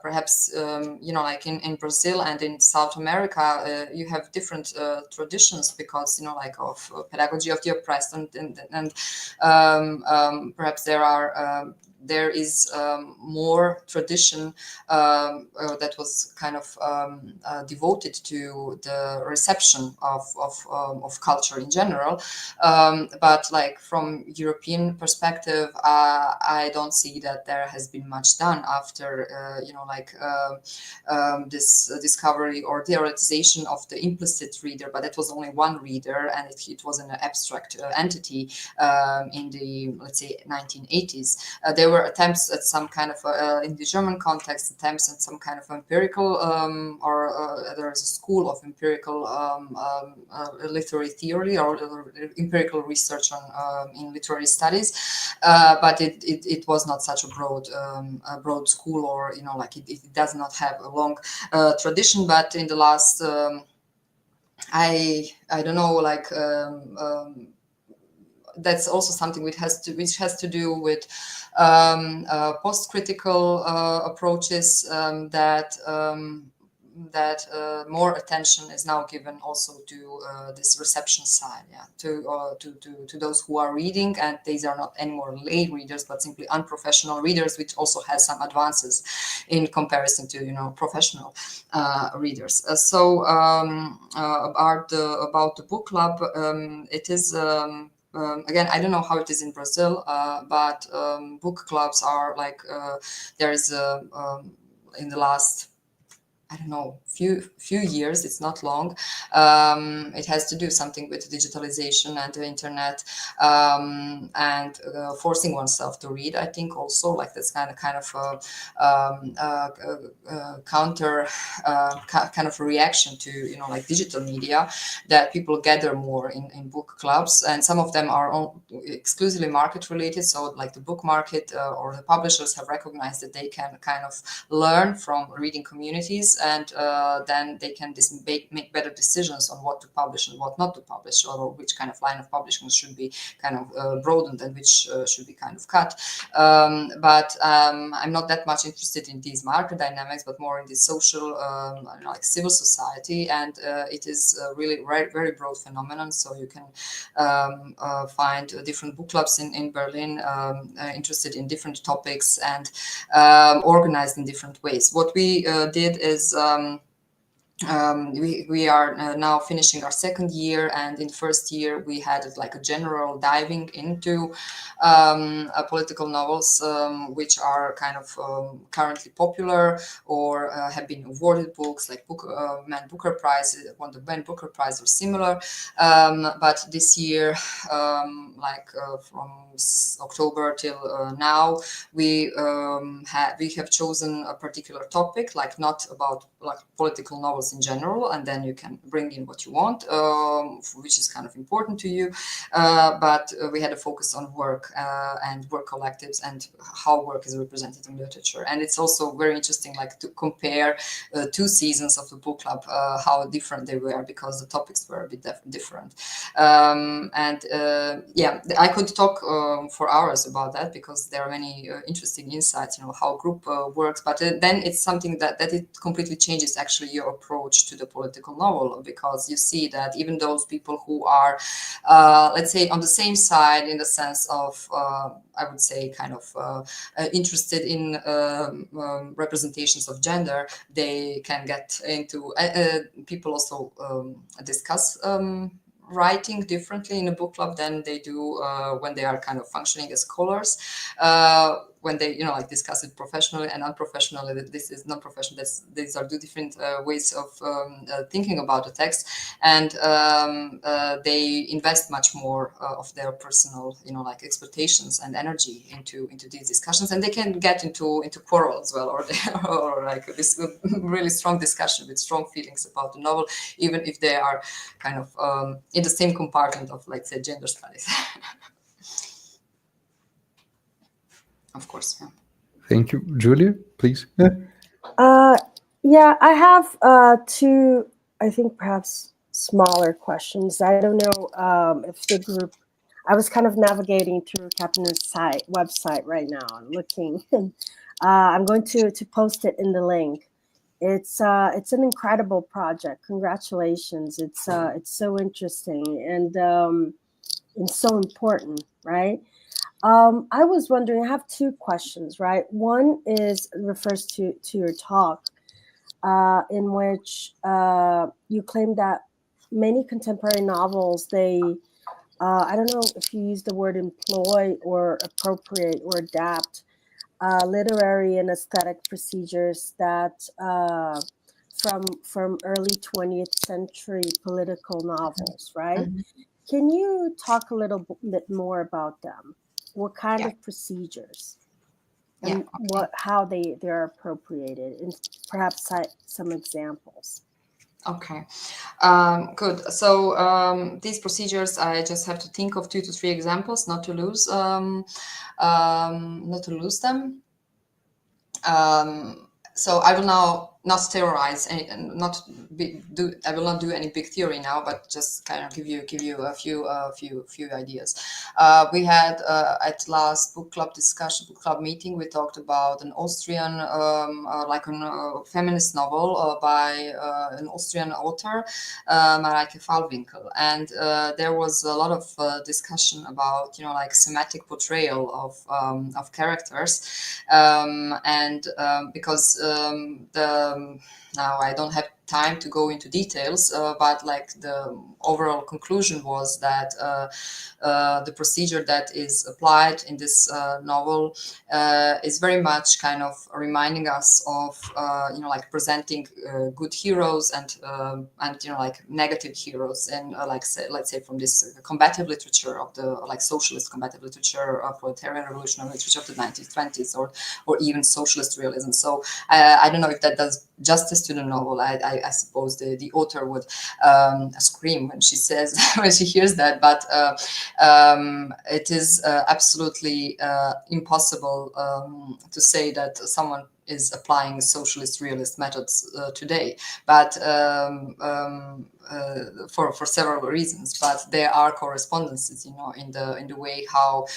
perhaps you know, like in Brazil and in South America, you have different traditions, because, you know, like of pedagogy of the oppressed, and perhaps there is more tradition that was kind of devoted to the reception of culture in general. But like from European perspective, I don't see that there has been much done after, you know, like this discovery or theoretization of the implicit reader, but it was only one reader, and it was an abstract entity in the, let's say, 1980s. There were attempts at some kind of, in the German context, attempts at some kind of empirical, there is a school of empirical literary theory or empirical research on in literary studies, but it was not such a broad school, or, you know, like it does not have a long tradition. But in the last, I don't know, like. That's also something which has to do with post-critical approaches, that more attention is now given also to this reception side, to those who are reading, and these are not anymore lay readers, but simply unprofessional readers, which also has some advances in comparison to, you know, professional readers. So about the book club, it is. Again, I don't know how it is in Brazil, but book clubs are like there is in the last, I don't know, few years, it's not long. It has to do something with digitalization and the internet, and forcing oneself to read. I think also, like, that's kind of counter kind of a reaction to, you know, like digital media, that people gather more in book clubs, and some of them are exclusively market related. So like the book market or the publishers have recognized that they can kind of learn from reading communities. and then they can make better decisions on what to publish and what not to publish, or which kind of line of publishing should be kind of broadened and which should be kind of cut. But I'm not that much interested in these market dynamics, but more in the social, like civil society, and it is really very broad phenomenon. So you can find different book clubs in Berlin interested in different topics and organized in different ways. What we did is we are now finishing our second year, and in the first year we had like a general diving into political novels which are kind of currently popular or have been awarded books, like Man Booker Prize, won the Man Booker Prize or similar. But this year, from October till now, we have chosen a particular topic, like not about like political novels in general, and then you can bring in what you want, which is kind of important to you. But we had a focus on work and work collectives and how work is represented in literature. And it's also very interesting, like to compare 2 seasons of the book club, how different they were, because the topics were a bit different. Yeah, I could talk for hours about that, because there are many interesting insights, how group works. But then it's something that it completely changes actually your approach to the political novel, because you see that even those people who are, let's say, on the same side in the sense of, I would say, kind of interested in representations of gender, they can get into, people also discuss writing differently in a book club than they do when they are kind of functioning as scholars. When they, like discuss it professionally and unprofessionally, this is non-professional. These are 2 different ways of thinking about the text, and they invest much more of their personal, like expectations and energy into these discussions, and they can get into quarrel as well, or like this really strong discussion with strong feelings about the novel, even if they are kind of in the same compartment of, let's say, gender studies. Of course, yeah. Thank you. Julia, please. Yeah, I have 2, I think perhaps smaller questions. I don't know if the group, I was kind of navigating through Kaplan's website right now and looking, and I'm going to post it in the link. It's an incredible project. Congratulations. It's so interesting and so important, right? I was wondering, I have 2 questions, right? One refers to your talk, in which you claim that many contemporary novels, they, I don't know if you use the word employ or appropriate or adapt literary and aesthetic procedures that from early 20th century political novels, right? Mm-hmm. Can you talk a little bit more about them? What kind of procedures, and how they are appropriated, and perhaps cite some examples. Okay, good. So these procedures, I just have to think of 2 to 3 examples, not to lose them. So I will now not theorize and I will not do any big theory now, but just kind of give you a few ideas. We had at last book club meeting, we talked about an Austrian like a feminist novel by an Austrian author, Mareike Fallwinkel, and there was a lot of discussion about like semantic portrayal of characters, and because now I don't have time to go into details, but like the overall conclusion was that the procedure that is applied in this novel is very much kind of reminding us of like presenting good heroes and like negative heroes, and let's say from this combative literature of the like socialist combative literature of proletarian revolutionary literature of the 1920s, or even socialist realism. So I don't know if that does justice to the novel. I suppose the author would scream when she says when she hears that, but it is absolutely impossible to say that someone is applying socialist realist methods today, but for several reasons. But there are correspondences, you know, in the way how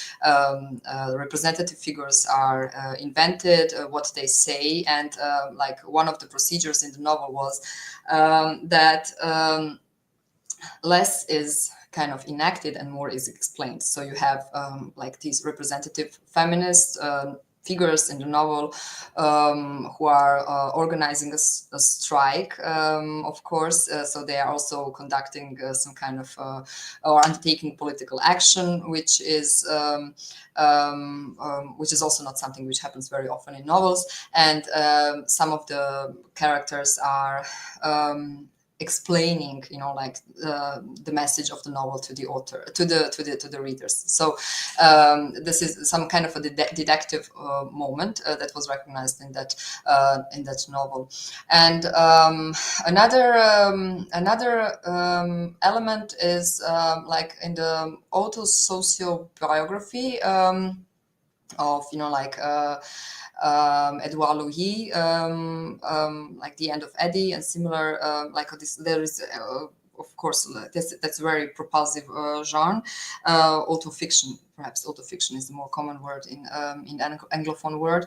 representative figures are invented, what they say, and like one of the procedures in the novel was that less is kind of enacted and more is explained. So you have like these representative feminist figures in the novel who are organizing a strike, of course. So they are also conducting some kind of or undertaking political action, which is also not something which happens very often in novels. And some of the characters are explaining, you know, like the message of the novel to the author, to the readers. So this is some kind of a didactic moment that was recognized in that novel. And another element is like in the autosociobiography of, you know, like Edouard Louis, like The End of Eddie, and similar, like this. There is, of course, that's a very propulsive genre. Autofiction, perhaps autofiction is the more common word in the Anglophone world,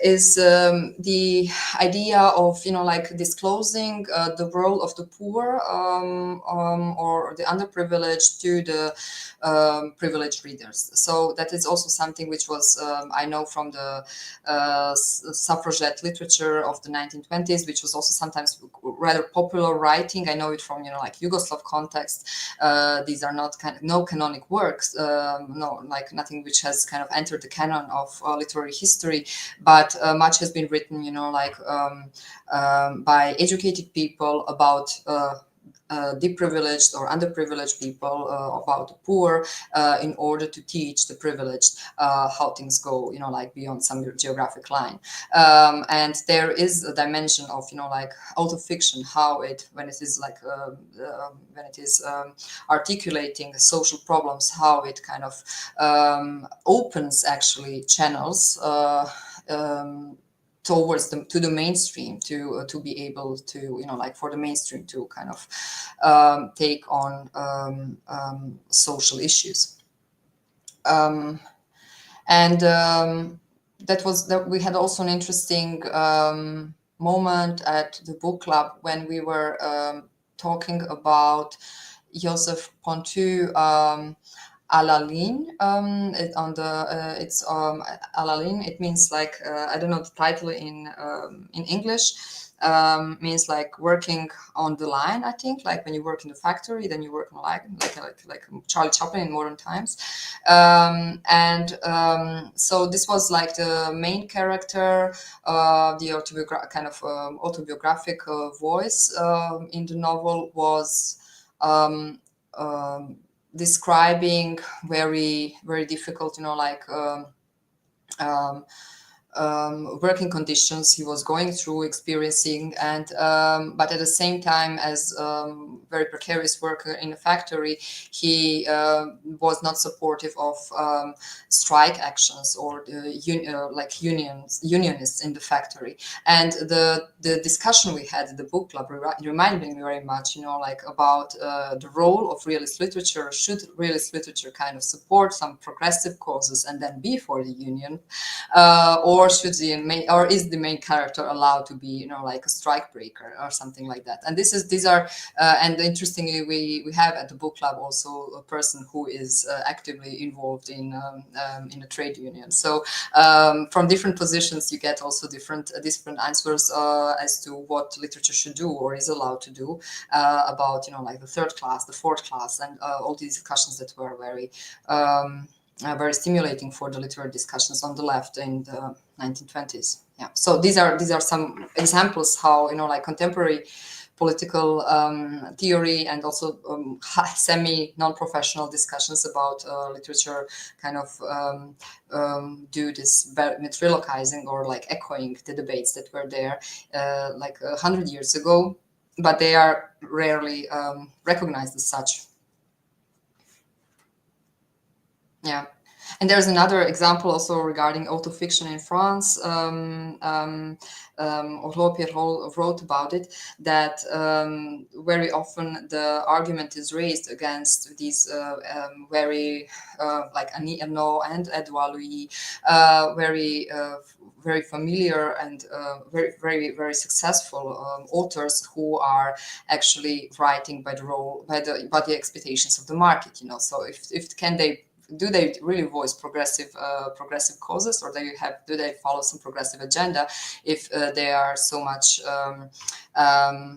is the idea of, you know, like disclosing the role of the poor or the underprivileged to the privileged readers. So that is also something which was, I know from the suffragette literature of the 1920s, which was also sometimes rather popular writing. I know it from, you know, like Yugoslav context. These are not no canonic works, no, like nothing which has kind of entered the canon of literary history, but much has been written, you know, like by educated people about deprivileged or underprivileged people, about the poor, in order to teach the privileged how things go, you know, like beyond some geographic line. And there is a dimension of, you know, like autofiction, how it, when it is like when it is articulating social problems, how it kind of opens actually channels towards to the mainstream, to be able to, you know, like for the mainstream to kind of take on social issues. And that we had also an interesting moment at the book club when we were talking about Joseph Pontu, Alaline, it's Alaline. It means like I don't know the title in English. Means like working on the line. I think like when you work in the factory, then you work on like Charlie Chaplin in modern times. So this was like the main character, the autobiographic voice in the novel was. Describing very, very difficult, you know, like working conditions he was going through, experiencing, and but at the same time, as very precarious worker in a factory, he was not supportive of strike actions or like unionists in the factory. And the discussion we had at the book club reminded me very much, you know, like about the role of realist literature. Should realist literature kind of support some progressive causes and then be for the union, or is the main character allowed to be, you know, like a strike breaker or something like that? And these are and interestingly, we have at the book club also a person who is actively involved in a trade union. So from different positions, you get also different answers as to what literature should do or is allowed to do about, you know, like the third class, the fourth class, and all these discussions that were very stimulating for the literary discussions on the left in the 1920s. Yeah. So these are some examples how, you know, like contemporary political theory and also semi non-professional discussions about literature kind of do this ventriloquizing or like echoing the debates that were there like 100 years ago, but they are rarely recognized as such. Yeah. And there's another example also regarding autofiction in France. Pierre wrote about it, that very often the argument is raised against these very like Annie Ernaux and Edouard Louis, very familiar and very successful authors who are actually writing by the expectations of the market. So if do they really voice progressive causes, or do they follow some progressive agenda if they are so much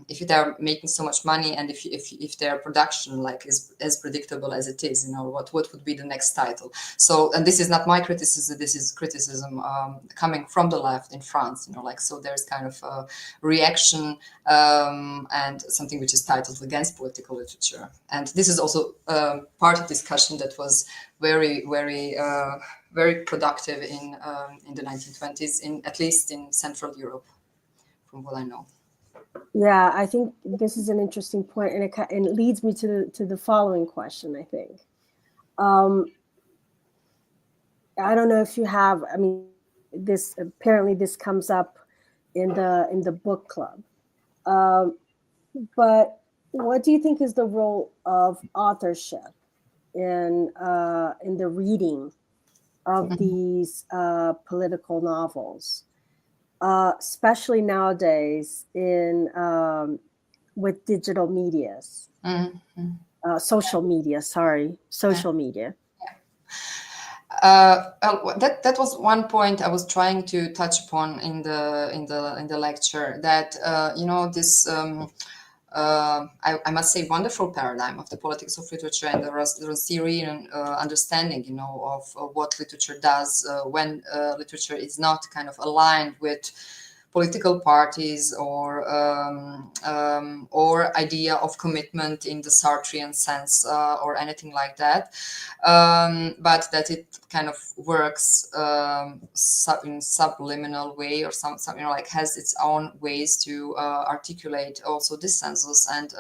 if they are making so much money, and if their production like is as predictable as it is, what would be the next title? So, and this is not my criticism, this is criticism coming from the left in France, so there's kind of a reaction and something which is titled against political literature. And this is also part of discussion that was very productive in the 1920s, at least in Central Europe, from what I know. Yeah, I think this is an interesting point, and it leads me to the following question. I think, I don't know if you have. I mean, this comes up in the book club, but what do you think is the role of authorship in the reading of these political novels, especially nowadays with digital medias, social media? That was one point I was trying to touch upon in the lecture. That this. I must say, wonderful paradigm of the politics of literature and the Rancièrean understanding, of what literature does when literature is not kind of aligned with political parties or idea of commitment in the Sartrean sense or anything like that, but that it kind of works in subliminal way, or something like has its own ways to articulate also dissensus and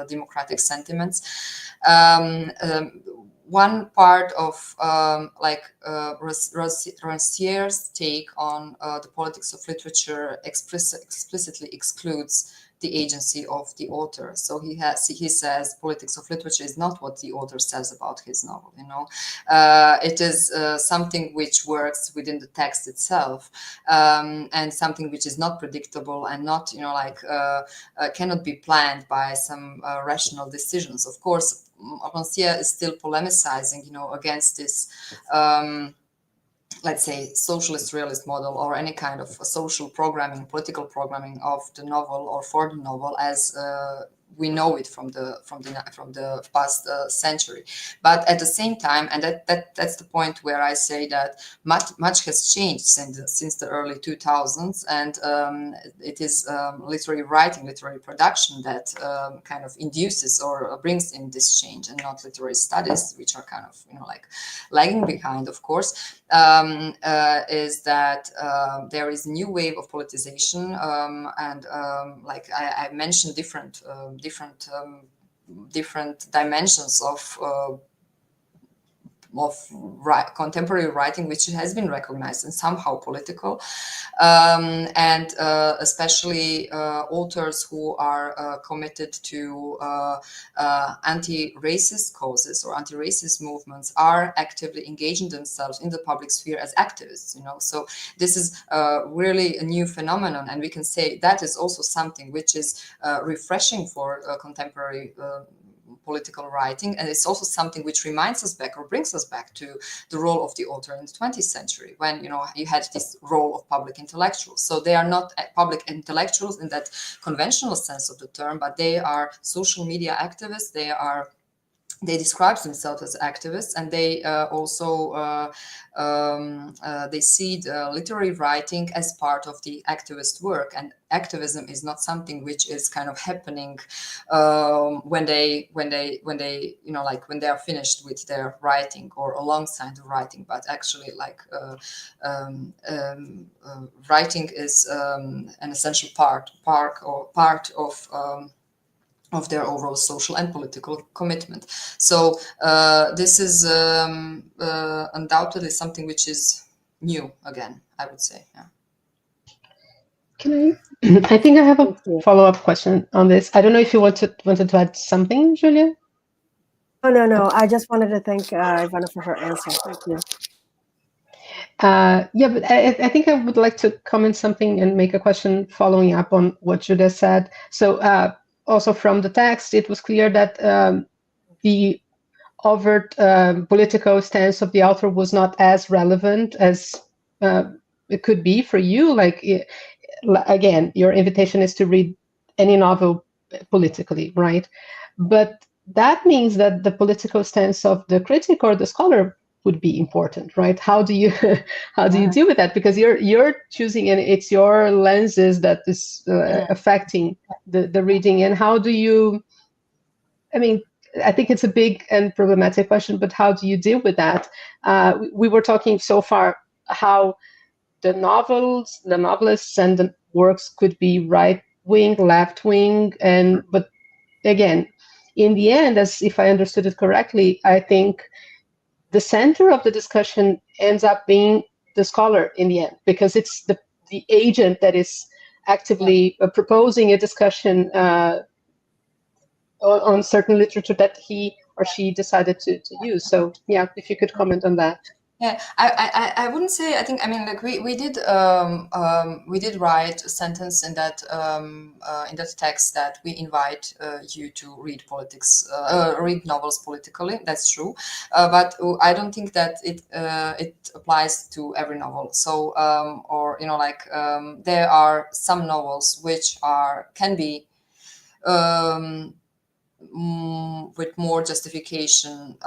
democratic sentiments. One part of Rancière's take on the politics of literature explicitly excludes the agency of the author. So he says politics of literature is not what the author says about his novel. It is something which works within the text itself, and something which is not predictable and not cannot be planned by some rational decisions. Of course, Rancière is still polemicizing, against this, let's say, socialist realist model, or any kind of social programming, political programming of the novel or for the novel as we know it from the past century. But at the same time, and that's the point where I say that much has changed since the early 2000s, and it is literary writing, literary production that kind of induces or brings in this change, and not literary studies, which are kind of lagging behind, of course. Is that there is a new wave of politicization, and I mentioned different dimensions of contemporary writing, which has been recognized and somehow political, and especially authors who are committed to anti-racist causes or anti-racist movements are actively engaging themselves in the public sphere as activists. So this is really a new phenomenon, and we can say that is also something which is refreshing for contemporary political writing, and it's also something which reminds us back, or brings us back to the role of the author in the 20th century, when you had this role of public intellectuals. So they are not public intellectuals in that conventional sense of the term, but they are social media activists. They describe themselves as activists, and they also they see the literary writing as part of the activist work. And activism is not something which is kind of happening when they are finished with their writing or alongside the writing, but actually writing is an essential part of of their overall social and political commitment. So this is undoubtedly something which is new again, I would say. Yeah. Can I think I have a follow-up question on this. I don't know if you wanted to add something, Julia? Oh, no. I just wanted to thank Ivana for her answer. Thank you. Yeah, but I think I would like to comment something and make a question following up on what Julia said. So also from the text, it was clear that the overt political stance of the author was not as relevant as it could be for you. Like, again, your invitation is to read any novel politically, right? But that means that the political stance of the critic or the scholar would be important, right? How do you deal with that? Because you're choosing, and it's your lenses that is affecting the reading. And how do you? I mean, I think it's a big and problematic question, but how do you deal with that? We were talking so far how the novelists and the works could be right wing, left wing, but again, in the end, as if I understood it correctly, I think the center of the discussion ends up being the scholar in the end, because it's the agent that is actively proposing a discussion on certain literature that he or she decided to use. So yeah, if you could comment on that. Yeah, I wouldn't say. I think, I mean, like we did write a sentence in that text that we invite you to read read novels politically. That's true, but I don't think that it applies to every novel. So or there are some novels which can be with more justification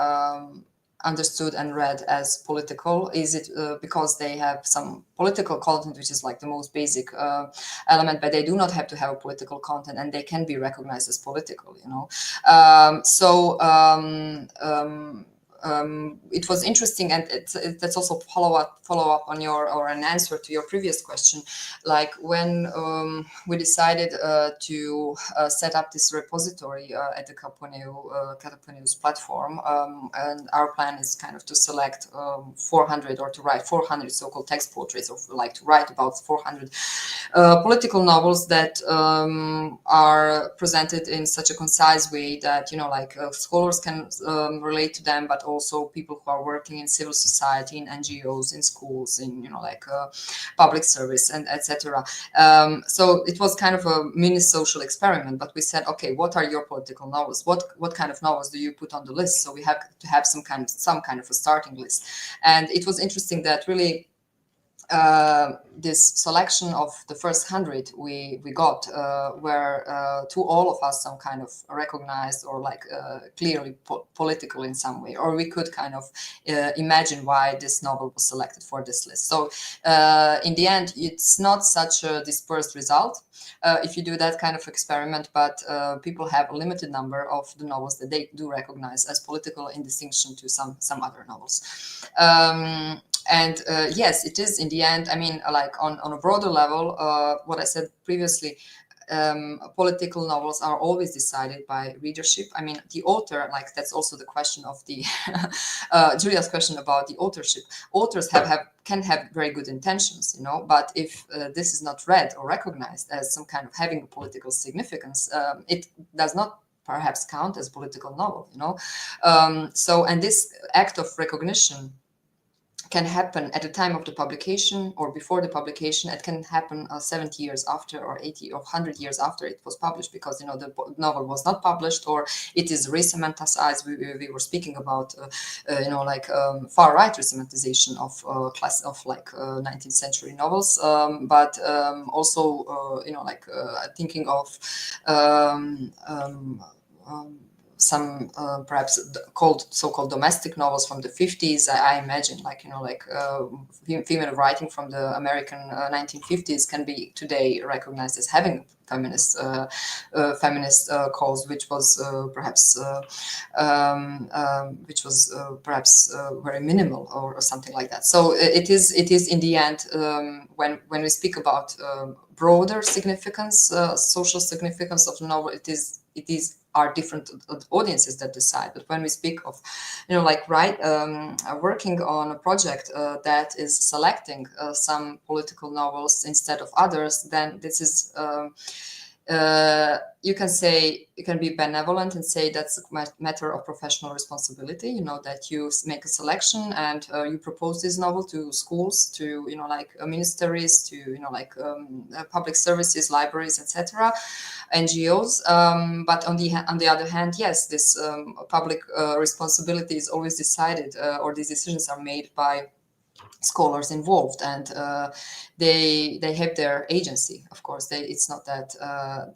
understood and read as political. Is it because they have some political content, which is like the most basic element, but they do not have to have a political content, and they can be recognized as political, it was interesting, and that's also follow up on an answer to your previous question. Like when we decided to set up this repository at the Katapuneus platform, and our plan is kind of to select 400 or to write 400 so-called text portraits, or like to write about 400 political novels that are presented in such a concise way that scholars can relate to them, but also people who are working in civil society, in NGOs, in schools, in public service, and etc. So it was kind of a mini social experiment. But we said, okay, what are your political novels? What kind of novels do you put on the list? So we have to have some kind of a starting list. And it was interesting that really this selection of the first 100 we got were to all of us some kind of recognized or clearly political in some way, or we could kind of imagine why this novel was selected for this list. So in the end, it's not such a dispersed result if you do that kind of experiment, but people have a limited number of the novels that they do recognize as political, in distinction to some other novels. And yes, it is in the end, I mean, on a broader level, what I said previously, political novels are always decided by readership. I mean, the author, that's also the question of the Julia's question about the authorship. Authors can have very good intentions, but if this is not read or recognized as some kind of having a political significance, it does not perhaps count as a political novel, and this act of recognition can happen at the time of the publication or before the publication. It can happen 70 years after, or 80 or 100 years after it was published, because the novel was not published, or it is re-semanticized. We were speaking about far right re-semantization of 19th century novels, but also thinking of some perhaps so-called domestic novels from the 50s. I imagine female writing from the American 1950s can be today recognized as having feminist cause, which was perhaps very minimal or something like that. So it is in the end, when we speak about broader significance, social significance of the novel, it are different audiences that decide. But when we speak of, working on a project that is selecting some political novels instead of others, then this is you can be benevolent and say that's a matter of professional responsibility, that you make a selection and you propose this novel to schools, to ministries, to public services, libraries, etc., NGOs. But on the other hand, yes, this public responsibility is always decided, or these decisions are made by scholars involved, and they have their agency. Of course, it's not that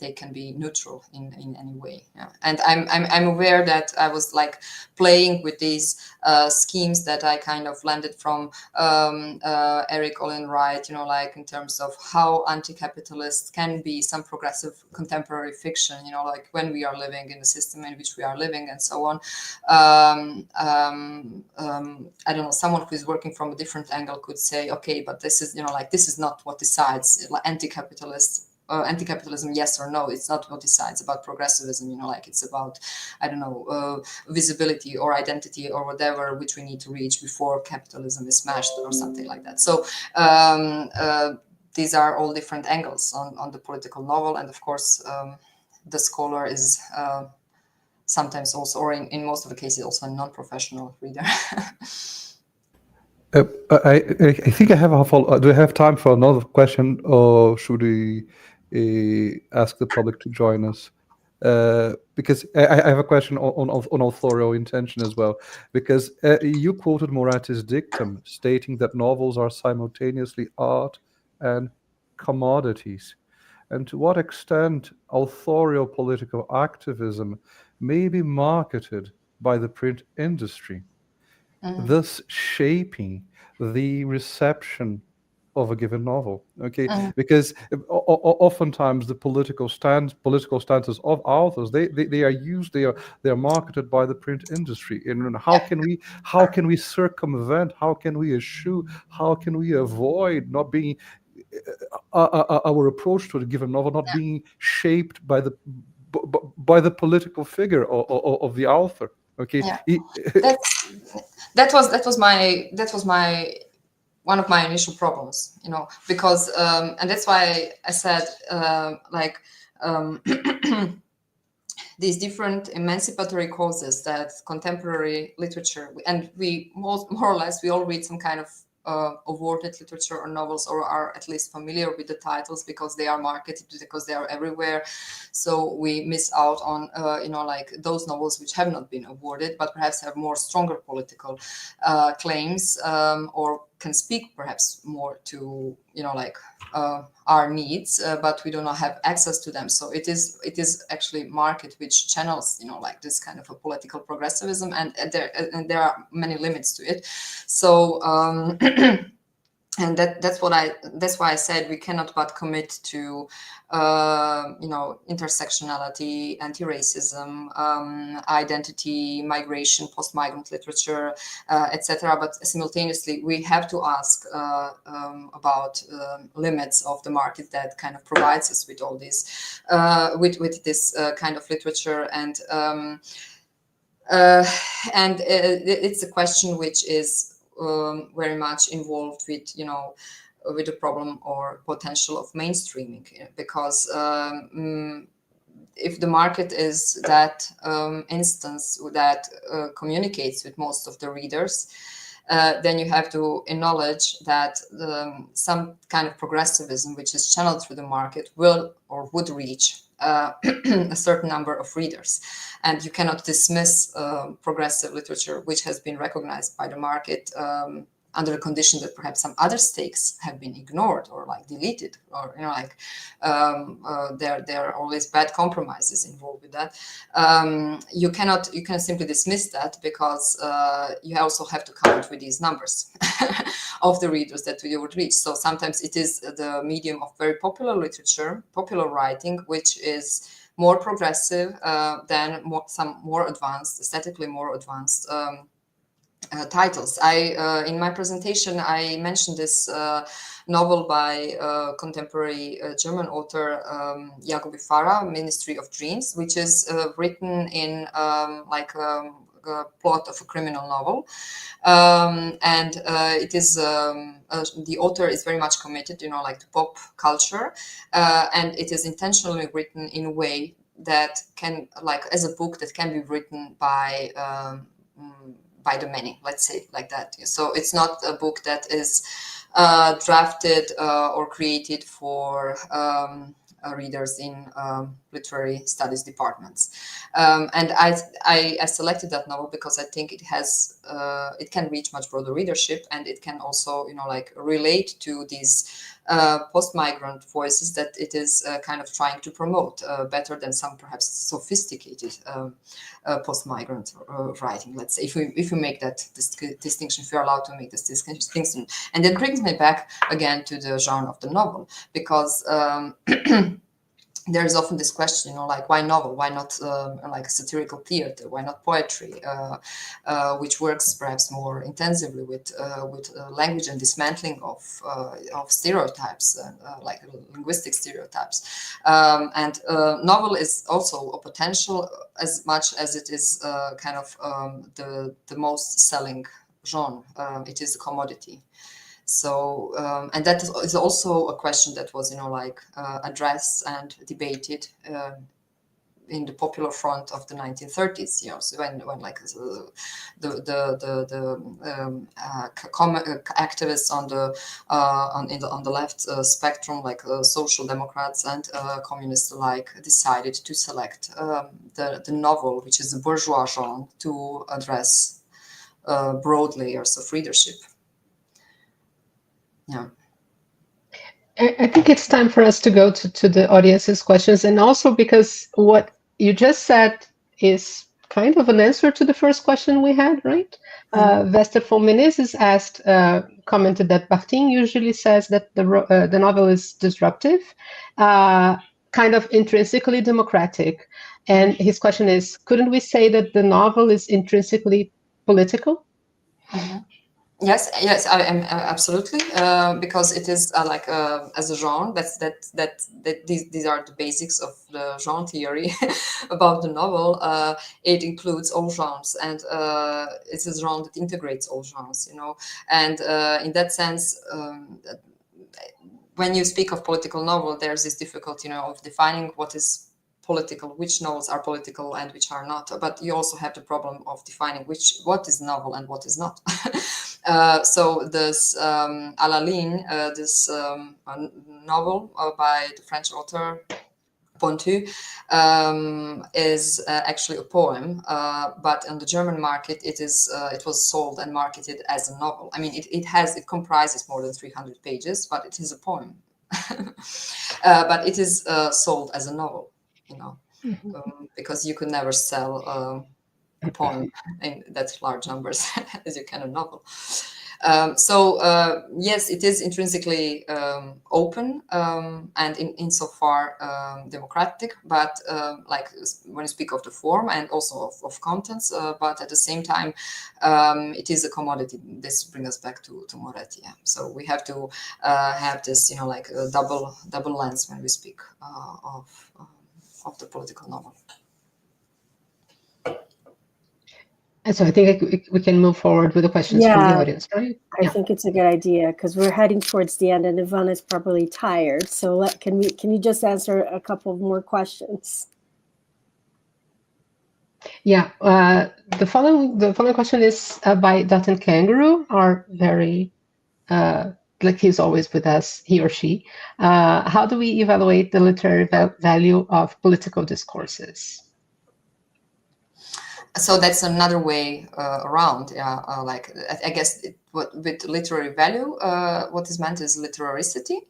they can be neutral in any way. Yeah. And I'm aware that I was playing with these schemes that I kind of landed from Eric Olin Wright, in terms of how anti-capitalist can be some progressive contemporary fiction, when we are living in the system in which we are living, and so on. I don't know, someone who is working from a different angle could say, okay, but this is, this is not what decides. Anti-capitalism, yes or no, it's not what decides about progressivism, it's about, I don't know, visibility or identity or whatever, which we need to reach before capitalism is smashed or something like that. So these are all different angles on the political novel. And of course, the scholar is sometimes also, or in most of the cases, also a non-professional reader. I think I have a follow. Do I have time for another question, or should we ask the public to join us? Because I have a question on authorial intention as well. Because you quoted Moratti's dictum stating that novels are simultaneously art and commodities. And to what extent authorial political activism may be marketed by the print industry, thus shaping the reception of a given novel. Okay, because oftentimes the political stances of authors, they are marketed by the print industry. And how can we circumvent? How can we eschew? How can we avoid not being our approach to a given novel not being shaped by the political figure of the author? Okay, that was my one of my initial problems, because and that's why I said these different emancipatory causes that contemporary literature, and we more or less we all read some kind of awarded literature or novels, or are at least familiar with the titles because they are marketed, because they are everywhere. So we miss out on those novels which have not been awarded, but perhaps have more stronger political claims, or can speak perhaps more to our needs, but we do not have access to them. So it is actually market which channels this kind of a political progressivism, and there are many limits to it. So and that's why I said we cannot but commit to intersectionality, anti-racism, identity, migration, post-migrant literature, etc. But simultaneously, we have to ask about limits of the market that kind of provides us with all these, with this kind of literature, and it's a question which is very much involved with with the problem or potential of mainstreaming, because if the market is that instance that communicates with most of the readers, then you have to acknowledge that some kind of progressivism which is channeled through the market will or would reach a certain number of readers. And you cannot dismiss progressive literature which has been recognized by the market under the condition that perhaps some other stakes have been ignored or deleted, or there are always bad compromises involved with that. You cannot simply dismiss that, because you also have to count with these numbers of the readers that you would reach. So sometimes it is the medium of very popular literature, popular writing, which is more progressive than some more advanced, aesthetically more advanced titles. In my presentation, I mentioned this novel by contemporary German author Jacob Farah, Ministry of Dreams, which is written in like a plot of a criminal novel. And it is the author is very much committed, like to pop culture, and it is intentionally written in a way that can, like, as a book that can be written by the many, let's say like that. So it's not a book that is drafted or created for readers in literary studies departments. And I selected that novel because I think it has it can reach much broader readership, and it can also like relate to these post-migrant voices that it is kind of trying to promote better than some perhaps sophisticated post-migrant writing. Let's say if we make that distinction, if you're allowed to make this distinction, and that brings me back again to the genre of the novel, because there is often this question, like, why novel? Why not like satirical theater? Why not poetry, which works perhaps more intensively with language and dismantling of stereotypes, like linguistic stereotypes. And novel is also a potential as much as it is kind of the most selling genre. It is a commodity. So, and that is also a question that was, like, addressed and debated in the popular front of the 1930s. So when like activists on the left spectrum, like social democrats and communists alike, decided to select the novel, which is the bourgeois genre, to address broad layers of readership. Yeah. I think it's time for us to go to the audience's questions, and also because what you just said is kind of an answer to the first question we had, right? Westerfolminis is asked, commented that Bakhtin usually says that the novel is disruptive, kind of intrinsically democratic. And his question is, couldn't we say that the novel is intrinsically political? Mm-hmm. Yes, I am absolutely, because it is like as a genre. That these are the basics of the genre theory about the novel. It includes all genres, and it's a genre that integrates all genres. And in that sense, when you speak of political novel, there's this difficulty, of defining what is political, which novels are political and which are not. But you also have the problem of defining what is novel and what is not. So this Alaline, this novel by the French author Pontu, is actually a poem, but on the German market it was sold and marketed as a novel. I mean, it comprises more than 300 pages, but it is a poem. But it is sold as a novel, because you could never sell a poem in that large numbers as you can a novel. So yes, it is intrinsically open and insofar democratic, but like when you speak of the form and also of contents, but at the same time, it is a commodity. This brings us back to Moretti. Yeah. So we have to have this, like a double lens when we speak of the political novel. And so I think we can move forward with the questions from the audience, right? I think it's a good idea, because we're heading towards the end and Ivana is probably tired. So can you just answer a couple more questions? Yeah. The following question is by Dutton Kangaroo, our very like he's always with us, he or she. How do we evaluate the literary value of political discourses? So that's another way around. Like I guess with literary value, what is meant is literaricity.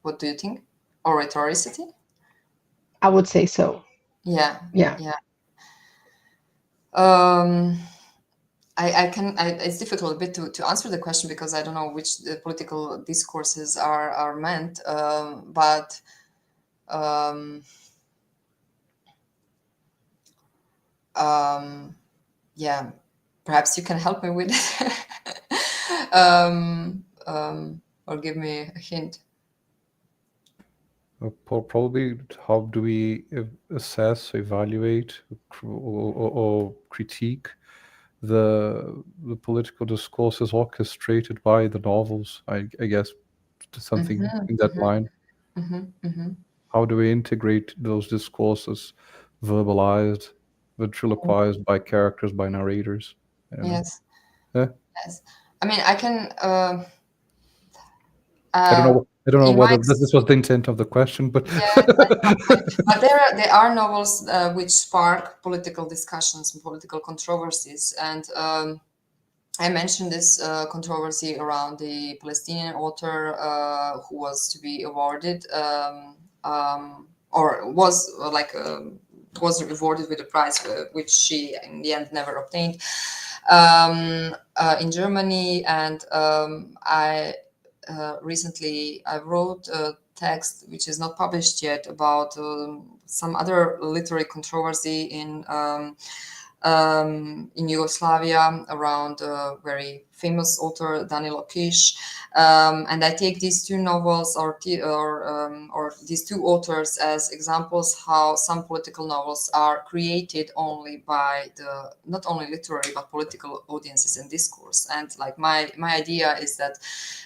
What do you think? Or rhetoricity? I would say so. Yeah. It's difficult a bit to answer the question, because I don't know which political discourses are meant, but yeah, perhaps you can help me with it. Or give me a hint. Probably, how do we assess, evaluate, or critique the political discourses orchestrated by the novels? I guess something in that line. How do we integrate those discourses, verbalized, ventriloquized by characters, by narrators? I don't know. Yes. Yeah. Yes. I mean, I can. I don't know in whether my this was the intent of the question, but yeah, but there are novels which spark political discussions and political controversies, and I mentioned this controversy around the Palestinian author who was to be awarded or was was rewarded with a prize which she in the end never obtained in Germany, and recently I wrote a text which is not published yet about some other literary controversy in Yugoslavia around a very famous author Danilo Kiš, and I take these two novels or these two authors as examples how some political novels are created only by the not only literary but political audiences and discourse. And like my idea is that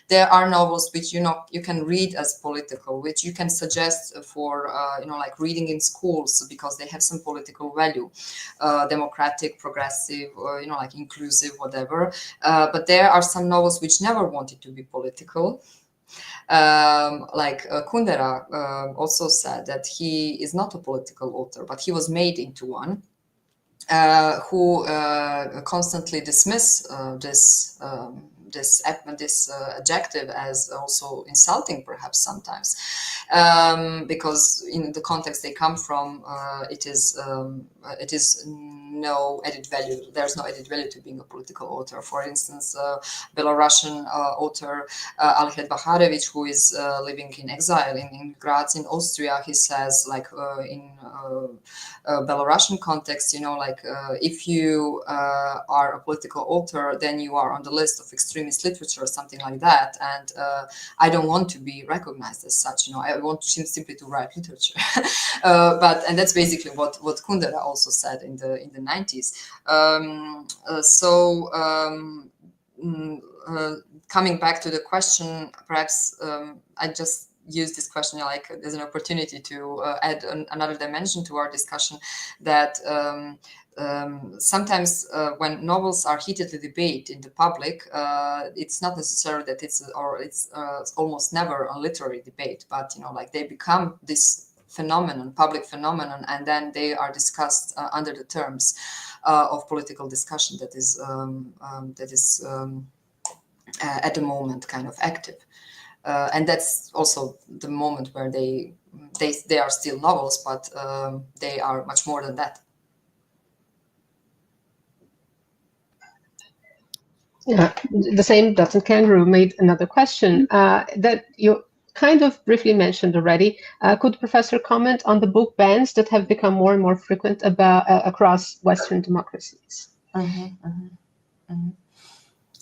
there are novels which you can read as political, which you can suggest for like reading in schools because they have some political value, democratic, progressive, or like inclusive, whatever. But there are some novels which never wanted to be political. Like Kundera also said that he is not a political author, but he was made into one. Who constantly dismiss this adjective as also insulting, perhaps sometimes, because in the context they come from, it is no added value. There's no added value to being a political author. For instance, Belarusian author Alhed Baharevich, who is living in exile in Graz in Austria, he says, like in Belarusian context, if you are a political author, then you are on the list of extremist literature or something like that. And I don't want to be recognized as such. I want simply to write literature. And that's basically what Kundera also said in the 90s. Coming back to the question, perhaps I just use this question like as an opportunity to add another dimension to our discussion, that sometimes when novels are heatedly debated in the public, it's not necessarily that it's almost never a literary debate, but like they become this phenomenon, public phenomenon, and then they are discussed under the terms of political discussion that is at the moment kind of active. And that's also the moment where they are still novels, but they are much more than that. Yeah, the same Dutton Kangaroo made another question that you kind of briefly mentioned already. Could Professor comment on the book bans that have become more and more frequent across Western democracies?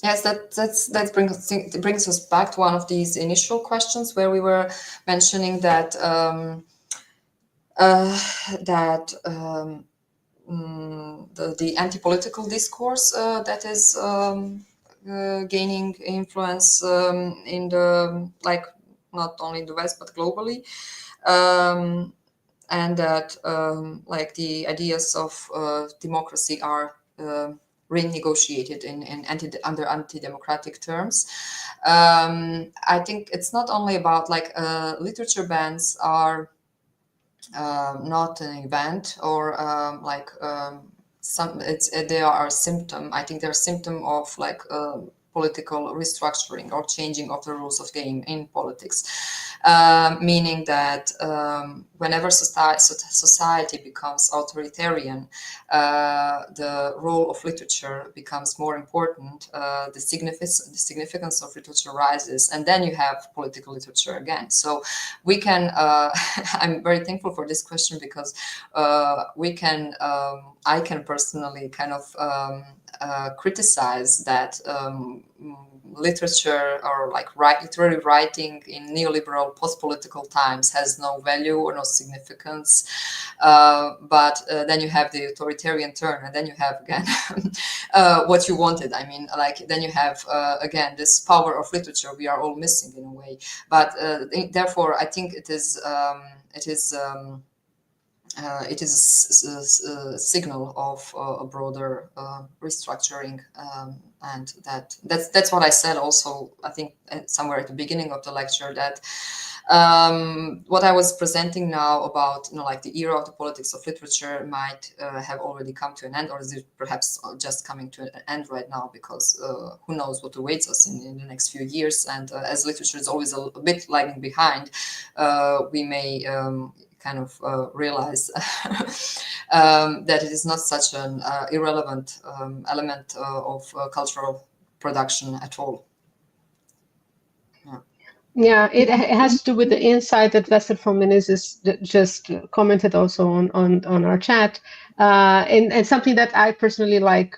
Yes, that brings us back to one of these initial questions where we were mentioning that the anti-political discourse that is gaining influence in the not only in the West but globally, and that the ideas of democracy are renegotiated under anti-democratic terms. I think it's not only about literature bans are not an event or they are a symptom. I think they're a symptom of political restructuring or changing of the rules of game in politics, meaning that whenever society becomes authoritarian, the role of literature becomes more important, the significance of literature rises, and then you have political literature again. So we can, I'm very thankful for this question, because we can, I can personally kind of criticize that literature, or like literary writing in neoliberal post-political times, has no value or no significance. But then you have the authoritarian turn, and then you have again what you wanted. I mean, like, then you have again this power of literature we are all missing in a way. But therefore, I think it is a signal of a broader restructuring, and that's what I said also, I think, somewhere at the beginning of the lecture, that what I was presenting now about, like the era of the politics of literature might have already come to an end, or is it perhaps just coming to an end right now, because who knows what awaits us in the next few years. And as literature is always a bit lagging behind, we may kind of realize that it is not such an irrelevant element of cultural production at all. Yeah, it has to do with the insight that Vessel von Menezes just commented also on our chat, and something that I personally like,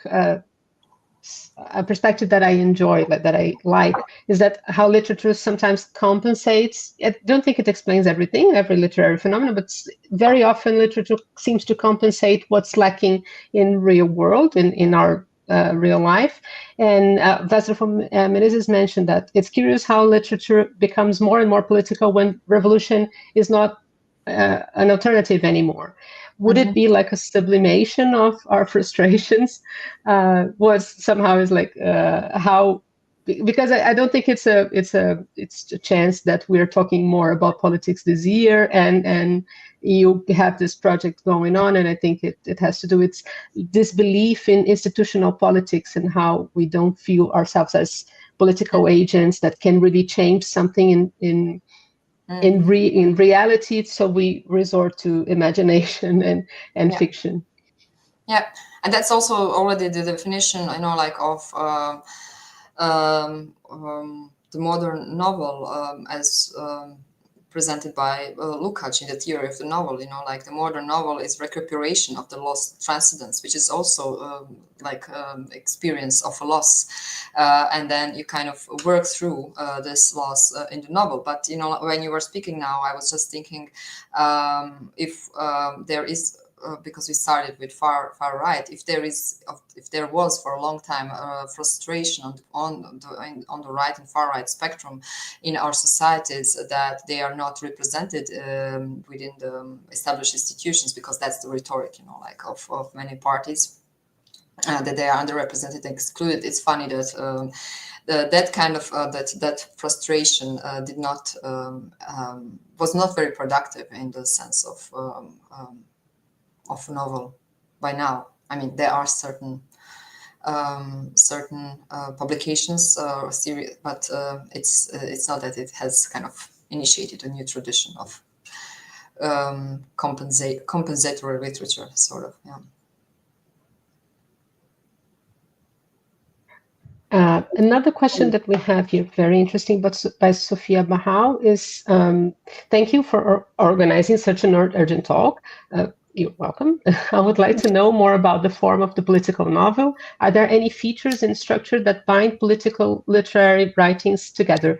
a perspective that I enjoy, that I like, is that how literature sometimes compensates. I don't think it explains everything, every literary phenomenon, but very often literature seems to compensate what's lacking in real world, in our real life. And Vessel von Menezes mentioned that it's curious how literature becomes more and more political when revolution is not an alternative anymore. Would it be like a sublimation of our frustrations? Was somehow is like how, because I don't think it's a chance that we're talking more about politics this year, and you have this project going on, and I think it has to do with this belief in institutional politics and how we don't feel ourselves as political agents that can really change something in reality. So we resort to imagination and fiction. Yeah, and that's also already the definition, I know, like of the modern novel as presented by Lukács in the theory of the novel. Like the modern novel is recuperation of the lost transcendence, which is also experience of a loss, and then you kind of work through this loss in the novel. But when you were speaking now, I was just thinking, if there is, because we started with far right, if there was for a long time frustration on the right and far right spectrum in our societies, that they are not represented within the established institutions, because that's the rhetoric, like of many parties, that they are underrepresented and excluded. It's funny that that kind of that frustration did not was not very productive in the sense of novel by now. I mean, there are certain publications or series, but it's not that it has kind of initiated a new tradition of compensatory literature, sort of. Another question that we have here, very interesting, but by Sophia Bahau, is thank you for organizing such an urgent talk. You're welcome. I would like to know more about the form of the political novel. Are there any features in structure that bind political literary writings together?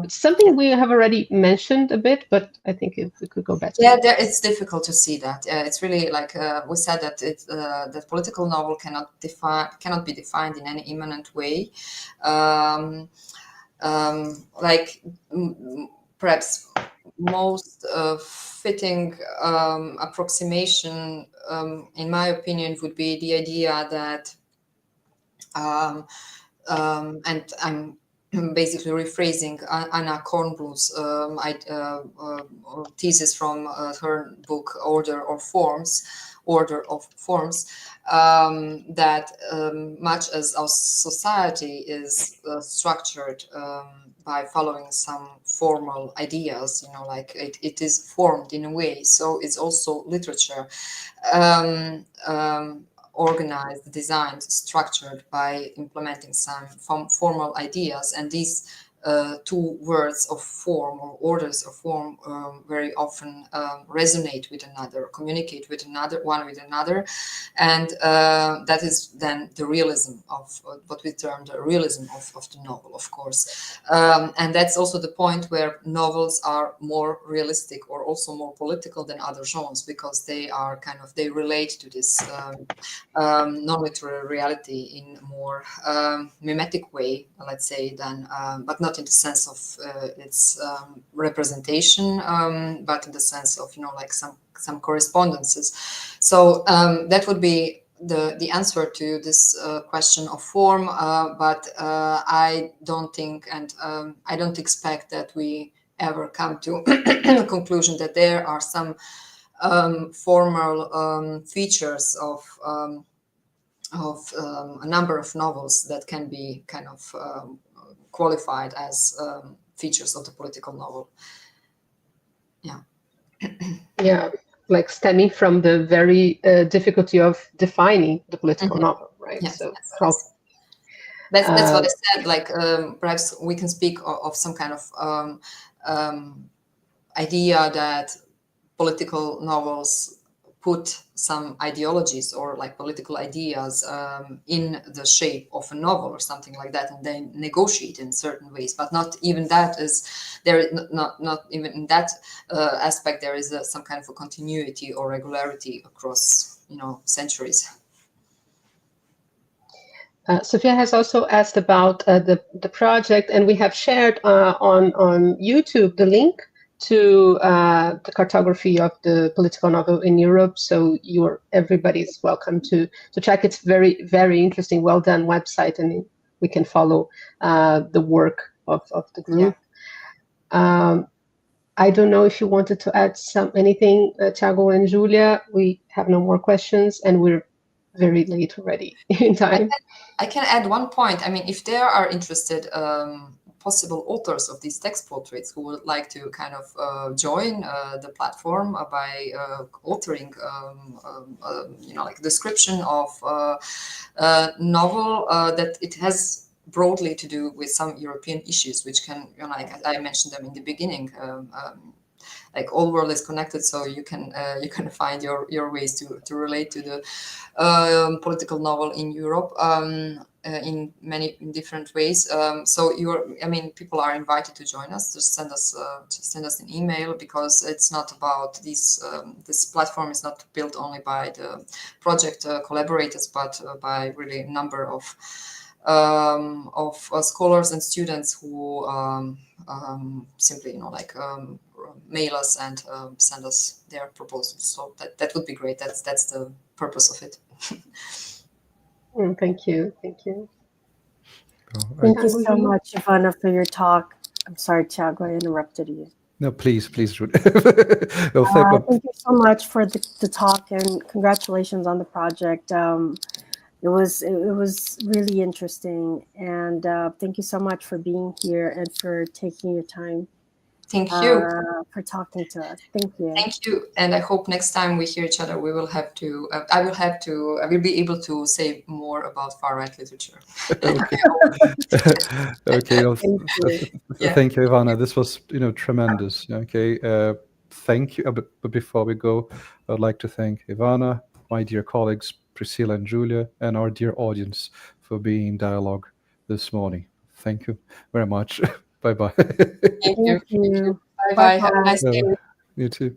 It's something we have already mentioned a bit, but I think if we could go back. Yeah, it's difficult to see that. It's really like we said that that political novel cannot be defined in any immanent way. Perhaps most fitting approximation, in my opinion, would be the idea that, and I'm basically rephrasing Anna Kornbluth's thesis from her book Order of Forms, that much as our society is structured by following some formal ideas, like it is formed in a way, so it's also literature organized, designed, structured by implementing some formal ideas, and these two words of form or orders of form very often resonate with another, communicate with one with another, and that is then the realism of what we term the realism of the novel, of course, and that's also the point where novels are more realistic or also more political than other genres, because they are they relate to this non-literary reality in a more mimetic way, let's say, than but not in the sense of its representation, but in the sense of like some correspondences. So that would be the answer to this question of form, but I don't think, and I don't expect that we ever come to a conclusion that there are some formal features of a number of novels that can be qualified as features of the political novel. Yeah. Yeah, like stemming from the very difficulty of defining the political novel, right? Yes, so yes. That's what I said. Like perhaps we can speak of some kind of idea that political novels put some ideologies or like political ideas in the shape of a novel or something like that, and they negotiate in certain ways. But not even that is there. Not even in that aspect there is some kind of a continuity or regularity across centuries. Sophia has also asked about the project, and we have shared on YouTube the link to the cartography of the political novel in Europe. So everybody's welcome to check. It's very, very interesting, well done website, and we can follow the work of the group. Yeah. I don't know if you wanted to add anything, Thiago and Julia. We have no more questions, and we're very late already in time. I can add one point. I mean, if there are interested possible authors of these text portraits who would like to join the platform by authoring, like a description of novel that it has broadly to do with some European issues, which can, like I mentioned them in the beginning, like all world is connected, so you can find your ways to relate to the political novel in Europe in many different ways. So people are invited to join us. Just send us an email, because it's not about these. This platform is not built only by the project collaborators, but by really a number of scholars and students who simply mail us and send us their proposals. So that would be great. That's the purpose of it. Thank you. Thank you so much, Ivana, for your talk. I'm sorry, Thiago, I interrupted you. No, please, Ruth. Thank you so much for the talk, and congratulations on the project. It was really interesting, and thank you so much for being here and for taking your time. Thank you for talking to us. Thank you. Thank you, and I hope next time we hear each other, we will have to. I will be able to say more about far right literature. Okay. Okay. Well, thank you, Ivana. This was tremendous. Okay. Thank you. But before we go, I'd like to thank Ivana, my dear colleagues Priscilla and Julia, and our dear audience for being in dialogue this morning. Thank you very much. Bye-bye. Thank you. Bye-bye. Have a nice day. You too.